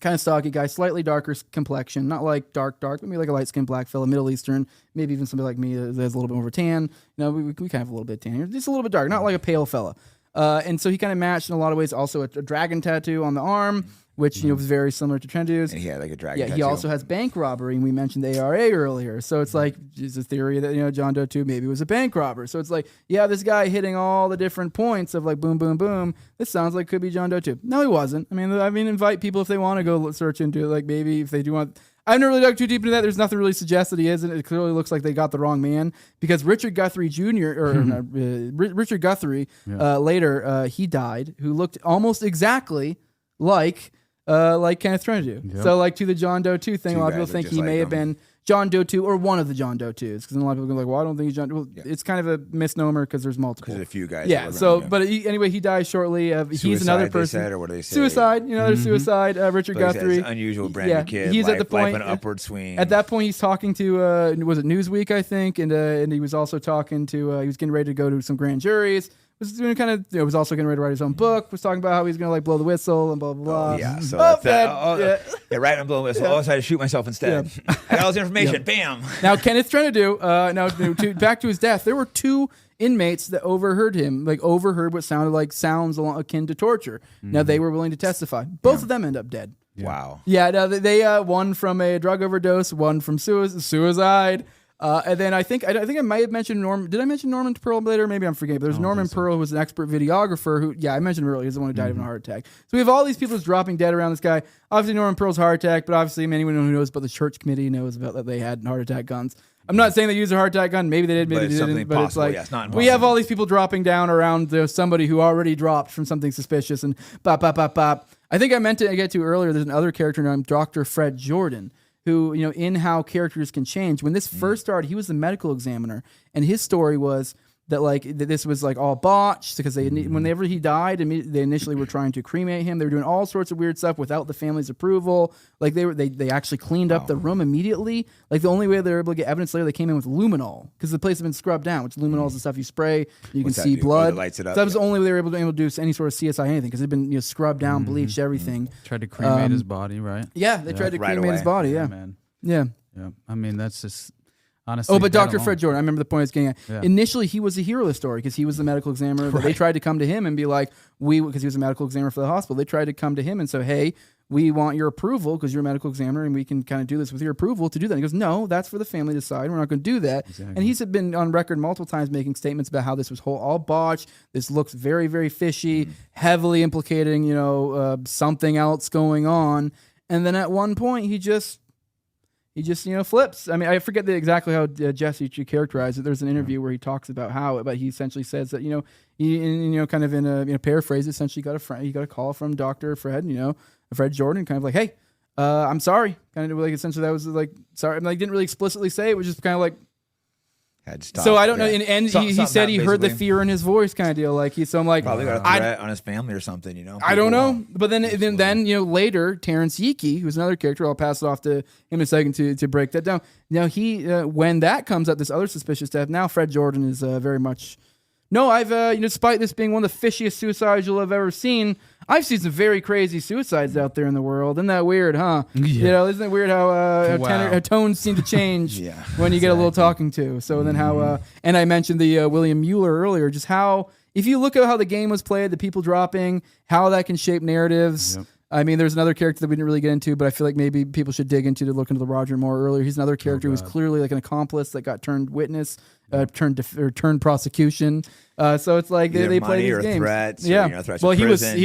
Kind of stocky guy, slightly darker complexion, not like dark, but maybe like a light-skinned black fella, Middle Eastern, maybe even somebody like me that has a little bit more of a tan. We kind of have a little bit of tan here, just a little bit dark, not like a pale fella. And so he kind of matched in a lot of ways. Also, a dragon tattoo on the arm, which was very similar to Trendu's. And he had like a dragon tattoo. Yeah, he also has bank robbery, and we mentioned the ARA earlier. So it's like it's a theory that John Doe 2 maybe was a bank robber. So it's like this guy hitting all the different points of like boom, boom, boom. This sounds like could be John Doe 2. No, he wasn't. I mean, invite people if they want to go search into it. Like maybe if they do want. I've never really dug too deep into that. There's nothing really suggests that he isn't. It clearly looks like they got the wrong man because Richard Guthrie Jr. Richard Guthrie later he died, who looked almost exactly like Kenneth Trenadu. Yep. So like to the John Doe 2 thing, a lot of people think he may have been John Doe 2 or one of the John Doe 2s, because then a lot of people go like, well, I don't think he's John. Well, it's kind of a misnomer because there's multiple. Because a few guys. Yeah. So, but anyway, he dies shortly. He's another person. They said, or what do they say? Suicide. Another suicide. Richard Guthrie. Unusual brand new kid. He's at the point. Life an upward swing. At that point, he's talking to was it Newsweek, I think, and he was also talking to he was getting ready to go to some grand juries. Was doing kind of was also getting ready to write his own book. Was talking about how he's going to like blow the whistle and blah blah blah. Oh, yeah, so that's that. Yeah, right. I'm blowing the whistle. Oh, so I had to shoot myself instead. Yeah. I got all this information. Bam. Now Kenneth Trenadu. Back to his death. There were 2 inmates that overheard him, like overheard what sounded like sounds akin to torture. Now they were willing to testify. Both of them end up dead. Yeah. Wow. Yeah. No, they one from a drug overdose, one from suicide. And then I think I might have mentioned Norman. Did I mention Norman Pearl later? Maybe I'm forgetting. But there's Norman Pearl, who was an expert videographer. Who, I mentioned him earlier. He's the one who died of a heart attack. So we have all these people just dropping dead around this guy. Obviously, Norman Pearl's heart attack, but obviously, anyone who knows about the church committee knows about that they had heart attack guns. I'm not saying they used a heart attack gun. Maybe they did. Maybe they didn't. But it's like we have all these people dropping down around somebody who already dropped from something suspicious and bop, bop, bop, bop. I think I meant to get to earlier. There's another character named Dr. Fred Jordan, who, in how characters can change. When this first started, he was the medical examiner, and his story was that this was all botched because whenever he died, they initially were trying to cremate him. They were doing all sorts of weird stuff without the family's approval. They actually cleaned up the room immediately. The only way they were able to get evidence later, they came in with luminol because the place had been scrubbed down. Which luminol is the stuff you spray, you can see blood. Lights it up, so that was the only way they were able to do any sort of CSI anything because it had been scrubbed down, bleached, everything. Tried to cremate his body, right? Yeah, they tried to cremate his body. Yeah, man. Yeah. I mean, that's just. Honestly, but Dr. Fred Jordan, I remember the point I was getting at. Yeah. Initially, he was the hero of the story because he was the medical examiner. But they tried to come to him and be like, because he was a medical examiner for the hospital, they tried to come to him and say, hey, we want your approval because you're a medical examiner and we can kind of do this with your approval to do that. And he goes, no, that's for the family to decide. We're not going to do that. Exactly. And he's been on record multiple times making statements about how this was all botched. This looks very, very fishy, heavily implicating, something else going on. And then at one point, he just flips. I mean, I forget exactly how Jesse characterized it. There's an interview where he talks about but he essentially says that he kind of in a paraphrase, essentially he got a call from Dr. Fred, Fred Jordan, kind of like, hey, I'm sorry, kind of essentially that was sorry. I mean, didn't really explicitly say it, was just kind of like. So I don't know. And he said he heard the fear in his voice, kind of deal. So I'm like, probably got a threat on his family or something, I don't know. But then later, Terrence Yeakey, who's another character, I'll pass it off to him in a second to break that down. Now he, when that comes up, this other suspicious death. Now Fred Jordan is very much. No, I've despite this being one of the fishiest suicides you'll have ever seen, I've seen some very crazy suicides out there in the world. Isn't that weird, huh? Yeah. Isn't it weird how tones seem to change when you get a little talking to? So then how, and I mentioned the William Mueller earlier, just how, if you look at how the game was played, the people dropping, how that can shape narratives. Yep. I mean, there's another character that we didn't really get into, but I feel like maybe people should dig into to look into the Roger Moore earlier. He's another character who was clearly an accomplice that got turned witness, turned prosecution. So it's like they play these games. Threats, threats well, he was death.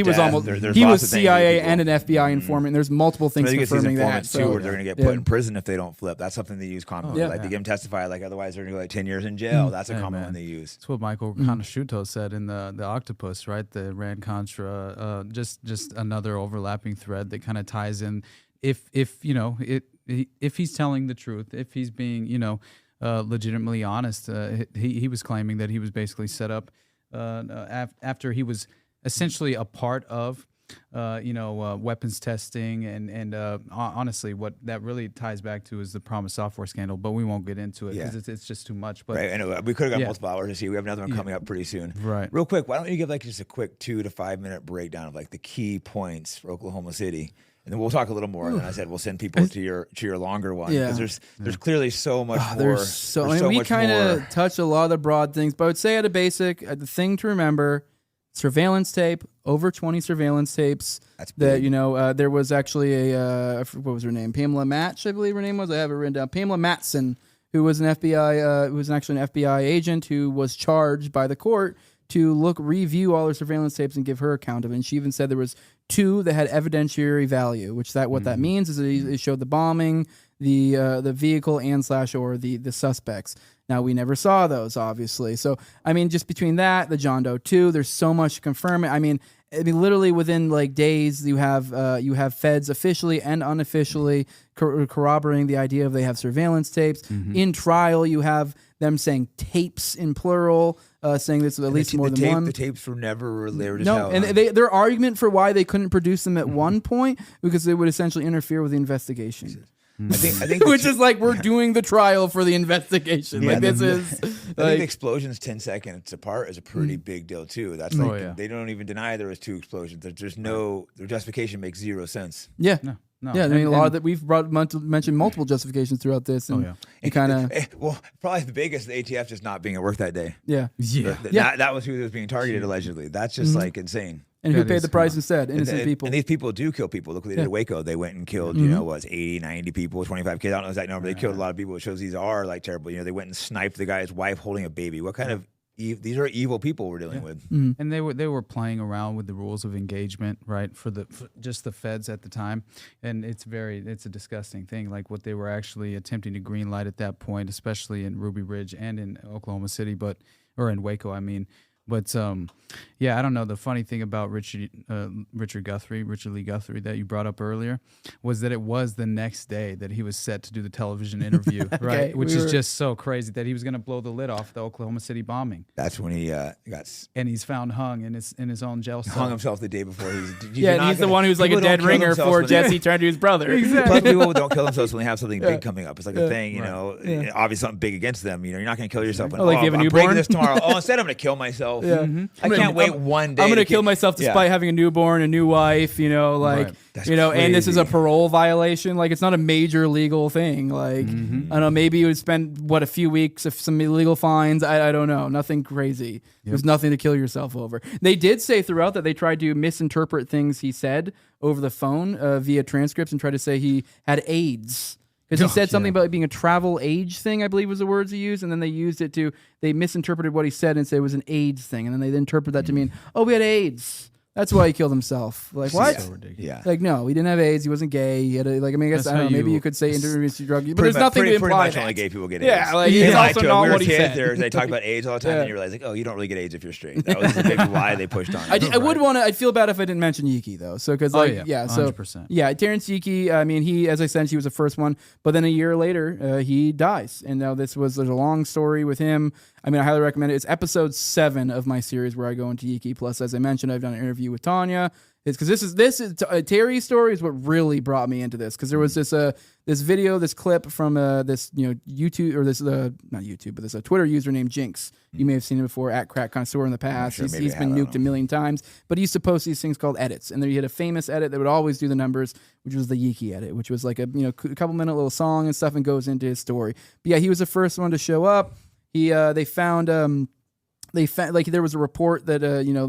he was CIA and an FBI informant. There's multiple things confirming that. So where they're going to get put in prison if they don't flip. That's something they use commonly. They get them testify. Otherwise they're going to go 10 years in jail. That's a common one they use. That's what Michael Conosciuto said in the Octopus, right? The Iran Contra. Just another overlapping thread that kind of ties in. If he's telling the truth, if he's being legitimately honest, he was claiming that he was basically set up after he was essentially a part of weapons testing and honestly what that really ties back to is the Promise Software scandal, but we won't get into it because it's just too much. But right, and we could have got multiple hours to see. We have another one coming up pretty soon. Right. Real quick, why don't you give just a quick 2 to 5 minute breakdown of the key points for Oklahoma City? And then we'll talk a little more. And then I said we'll send people to your longer one because there's clearly so much more. We kind of touch a lot of the broad things, but I would say at a basic, the thing to remember: surveillance tape, over 20 surveillance tapes. That's big. That there was actually what was her name? Pamela Match, I believe her name was. I have it written down. Pamela Matson, who was an actually an FBI agent who was charged by the court to review all her surveillance tapes and give her account of it. And she even said there was 2 that had evidentiary value, which what that means is that it showed the bombing, the vehicle and / the suspects. Now we never saw those, obviously. So I mean, just between that, the John Doe 2, there's so much to confirm it. I mean, literally within days, you have feds officially and unofficially corroborating the idea of they have surveillance tapes. In trial, you have them saying tapes in plural, saying this at least more than one. The tapes were never released. No, and their argument for why they couldn't produce them at one point because they would essentially interfere with the investigation. I think which is we're doing the trial for the investigation. Yeah, this is. I think the explosions 10 seconds apart is a pretty big deal too. That's they don't even deny there was 2 explosions. Their justification makes 0 sense. Yeah. No. Yeah, I mean, a lot of that we've mentioned multiple justifications throughout this, and you kind of probably the biggest, the ATF just not being at work that day. Yeah, That was who was being targeted allegedly. That's just insane. And who That paid is the price cool. instead? Innocent people. And these people do kill people. Look what they did at Waco. They went and killed, 80, 90 people, 25 kids. I don't know the exact number. They killed a lot of people. It shows these are like terrible. They went and sniped the guy's wife holding a baby. What kind of these are evil people we're dealing with. And they were playing around with the rules of engagement, right? For just the feds at the time, and it's a disgusting thing. Like what they were actually attempting to green light at that point, especially in Ruby Ridge and in Oklahoma City, or in Waco, I mean. But yeah, I don't know. The funny thing about Richard Lee Guthrie that you brought up earlier was that it was the next day that he was set to do the television interview, right? Which is just so crazy that he was going to blow the lid off the Oklahoma City bombing. That's when he and he's found hung in his own jail cell. Hung himself the day before. He's the one who's like a dead ringer for Jesse trying to do his brother. Exactly. Plus, people don't kill themselves when they have something big coming up. It's like a thing, obviously something big against them. You're not going to kill yourself. Like you have a I'm newborn? breaking this tomorrow. Instead I'm going to kill myself. Yeah. I can't wait one day. I'm going to kill myself despite having a newborn, a new wife, and this is a parole violation. Like, it's not a major legal thing. Like, I don't know, maybe you would spend, a few weeks of some illegal fines. I don't know. Nothing crazy. There's nothing to kill yourself over. They did say throughout that they tried to misinterpret things he said over the phone via transcripts and tried to say he had AIDS. Because he said something about it being a travel age thing, I believe was the words he used, and then they misinterpreted what he said and said it was an AIDS thing, and then they interpreted that to mean, we had AIDS. That's why he killed himself. Like, what? So ridiculous. Yeah. Like, no, he didn't have AIDS. He wasn't gay. He had I guess, I don't know, maybe you could say intravenous drug use, but there's nothing to imply pretty much that. only gay people get AIDS. Yeah, like, it's also not what he said. They talk about AIDS all the time, and you realize, like, you don't really get AIDS if you're straight. That was the big lie they pushed on. I'd feel bad if I didn't mention Yiki, though. So, because, 100%. Yeah, Terrence Yiki, I mean, he, as I said, he was the first one, but then a year later, he dies. And now there's a long story with him. I mean, I highly recommend it. It's episode 7 of my series where I go into Yiki. Plus, as I mentioned, I've done an interview with Tanya. It's because this is Terry's story is what really brought me into this. Because there was this video, this clip from this YouTube or this not YouTube, but this Twitter user named Jinx. You may have seen him before at Crack Connoisseur in the past. Sure, he's been nuked a million times, but he used to post these things called edits. And then he had a famous edit that would always do the numbers, which was the Yiki edit, which was like a couple minute little song and stuff and goes into his story. But yeah, he was the first one to show up. They found like there was a report that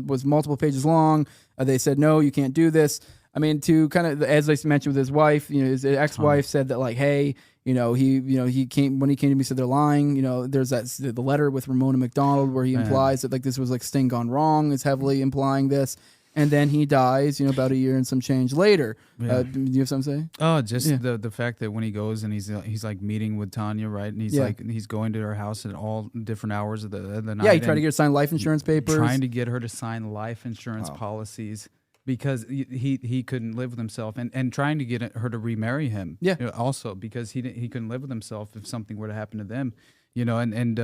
was multiple pages long. They said no, you can't do this. I mean, to kind of, as I mentioned with his wife, his ex-wife said that, like, hey, he came when he came to me, said they're lying. There's the letter with Ramona McDonald where he implies that, like, this was like Sting gone wrong, is heavily implying this. And then he dies, about a year and some change later. Yeah. Do you have something to say? Oh, just the fact that when he goes and he's like meeting with Tanya, right? And he's going to her house at all different hours of the night. Yeah, he tried to get her to sign life insurance papers. Trying to get her to sign life insurance policies because he couldn't live with himself, and trying to get her to remarry him. Yeah, also because he couldn't live with himself if something were to happen to them. And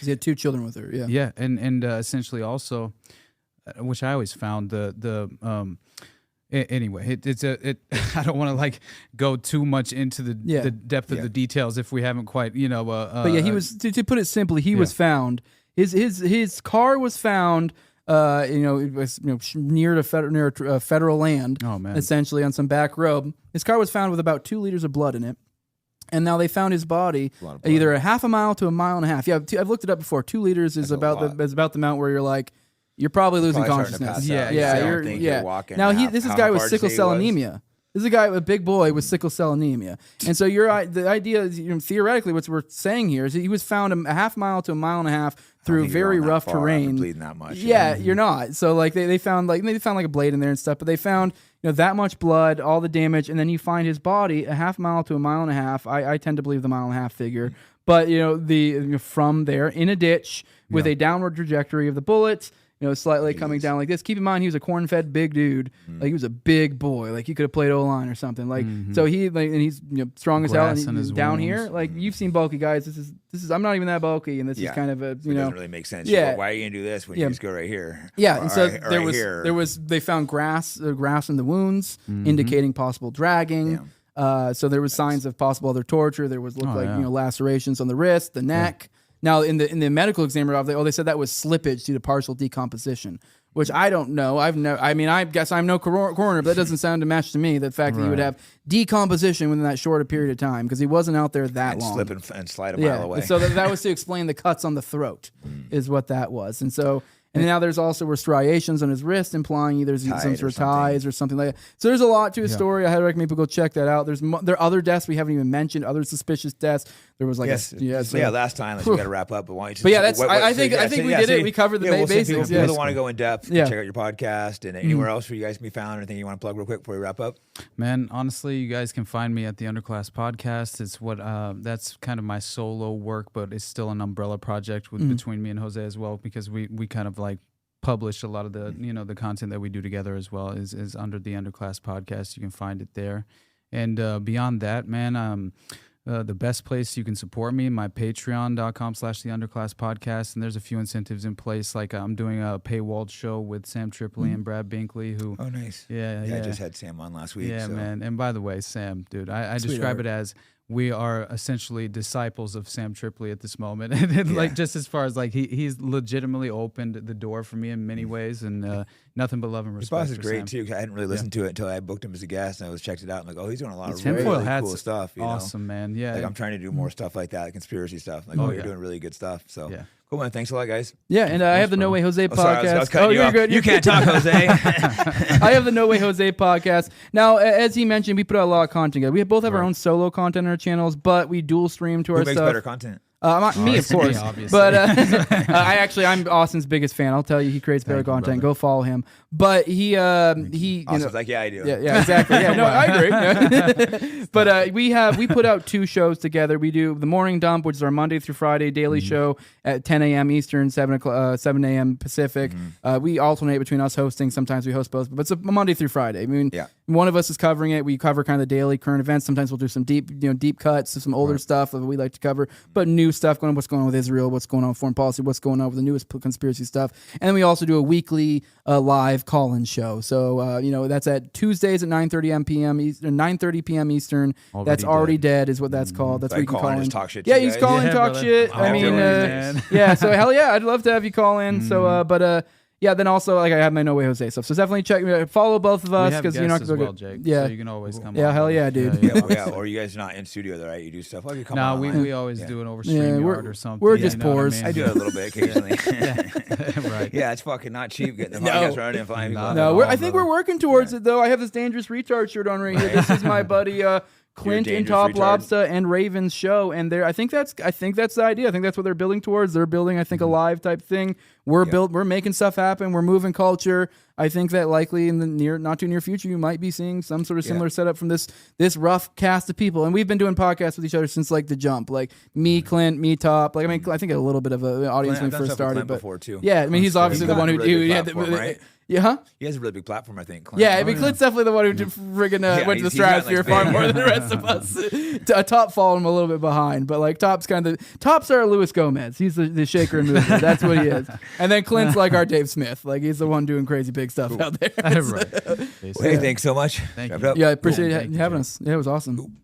he had 2 children with her. Yeah, yeah, and essentially also. Which I always found anyway, I don't want to like go too much into the depth of the details if we haven't quite but yeah, he was to put it simply, he was found. His car was found. It was near federal land. Oh man, essentially on some back road. His car was found with about 2 liters of blood in it. And now they found his body either a half a mile to a mile and a half. Yeah, I've looked it up before. 2 liters is about the amount where you're like. You're probably losing consciousness. You're walking. Now this is a guy with sickle cell anemia. This is a guy, a big boy with sickle cell anemia. And so the idea is, theoretically, what we're saying here is that he was found a half mile to a mile and a half through very rough terrain. Bleeding that much. Yeah, you're not. So like they found like a blade in there and stuff, but they found that much blood, all the damage, and then you find his body a half mile to a mile and a half. I tend to believe the mile and a half figure, but from there in a ditch with a downward trajectory of the bullets. Slightly coming down like this. Keep in mind, he was a corn-fed big dude. Like, he was a big boy. Like, he could have played O-line or something. Like, so he and he's strong as hell. And he's down here, like, you've seen bulky guys. This is. I'm not even that bulky, and this is kind of a. It doesn't really make sense. Yeah. Why are you gonna do this when you just go right here? Yeah, and so they found grass in the wounds, indicating possible dragging. So there was signs of possible other torture. There was lacerations on the wrist, the neck. Now, in the medical examiner, they said that was slippage due to partial decomposition, which I don't know. I guess I'm no coroner, but that doesn't sound to match to me. The fact that you would have decomposition within that short a period of time, because he wasn't out there that long. Slip and slide a mile away. So that was to explain the cuts on the throat, is what that was. And And now there's also were striations on his wrist, implying either some sort of ties or something like that. So there's a lot to his story. I highly recommend people go check that out. There are other deaths we haven't even mentioned, other suspicious deaths. There was like last time we got to wrap up. But why don't you but yeah, that's I think we did it. We covered the basics. People that want to go in depth, check out your podcast and anywhere else where you guys can be found. Anything you want to plug real quick before we wrap up? Man, honestly, you guys can find me at the Underclass Podcast. It's what that's kind of my solo work, but it's still an umbrella project between me and Jose as well, because we kind of like publish a lot of the the content that we do together as well is under the Underclass Podcast. You can find it there. And beyond that, man, the best place you can support me, my patreon.com/the Underclass Podcast. And there's a few incentives in place. Like I'm doing a paywalled show with Sam Tripoli and Brad Binkley, who. Oh, nice. Yeah. I just had Sam on last week. Yeah, man. And by the way, Sam, dude, I describe it as we are essentially disciples of Sam Tripoli at this moment. And like just as far as like he's legitimately opened the door for me in many ways, and nothing but love and respect. His podcast is great too, because I hadn't really listened to it until I booked him as a guest, and I checked it out. I'm like, oh, he's doing a lot of really cool stuff. Awesome, man. Yeah. Like I'm trying to do more stuff like that, like conspiracy stuff. Like, you're doing really good stuff. So cool, man. Thanks a lot, guys. Yeah, and I have the No Way Jose podcast. Sorry, I was cutting you off. Good. You can't talk, Jose. I have the No Way Jose podcast. Now, as he mentioned, we put out a lot of content together. We both have our own solo content on our channels, but we dual stream to our stuff. Who makes better content? Me, of course. Obviously. But I'm Austin's biggest fan. I'll tell you, he creates better content. Go follow him. But he Austin's like, yeah, I do. Yeah, exactly. Yeah, no, I agree. But we put out 2 shows together. We do the Morning Dump, which is our Monday through Friday daily show at 10 a.m. Eastern, 7 a.m. Pacific. We alternate between us hosting. Sometimes we host both, but it's a Monday through Friday. I mean, one of us is covering it. We cover kind of the daily current events. Sometimes we'll do some deep cuts of some older stuff that we like to cover, but new stuff what's going on with Israel, what's going on with foreign policy, what's going on with the newest conspiracy stuff. And then we also do a weekly live call-in show. So that's at Tuesdays at 9:30 p.m. Eastern. That's already dead is what that's called. That's where you can call in. Talk shit. Yeah, you just call in, talk shit. I mean, so hell yeah, I'd love to have you call in. So, yeah, then also like I have my No Way Jose stuff, so definitely follow both of us because you're not going to go. Jake, so you can always come. Yeah, hell yeah, dude. Or you guys are not in studio though, right? You do stuff. Well, you come no, we always do it over StreamYard or something. We're just pores. I do it a little bit occasionally. Right. Yeah, it's fucking not cheap getting the podcast running and flying people. No, I think we're working towards it though. I have this Dangerous Retard shirt on right here. This is my buddy Clint and Top Lobster and Raven's show, and I think that's the idea. I think that's what they're building towards. They're building, I think, a live type thing. We're making stuff happen. We're moving culture. I think that likely in the not too near future, you might be seeing some sort of similar setup from this rough cast of people. And we've been doing podcasts with each other since like the jump, like me, Clint, me, Top. Like I mean, I think a little bit of an audience when we first started, but before too. Yeah, I mean, he's obviously the one who had right? Yeah, huh? He has a really big platform, I think. Clint. Yeah, I mean, Clint's definitely the one who friggin' went to the stratosphere far more than the rest of us. Top followed him a little bit behind, but like Top's our Luis Gomez. He's the shaker and mover. That's what he is. And then Clint's like our Dave Smith. Like he's the one doing crazy big stuff out there. Right. Hey, thanks so much. Thank you. Yeah, I appreciate having us. Yeah, it was awesome.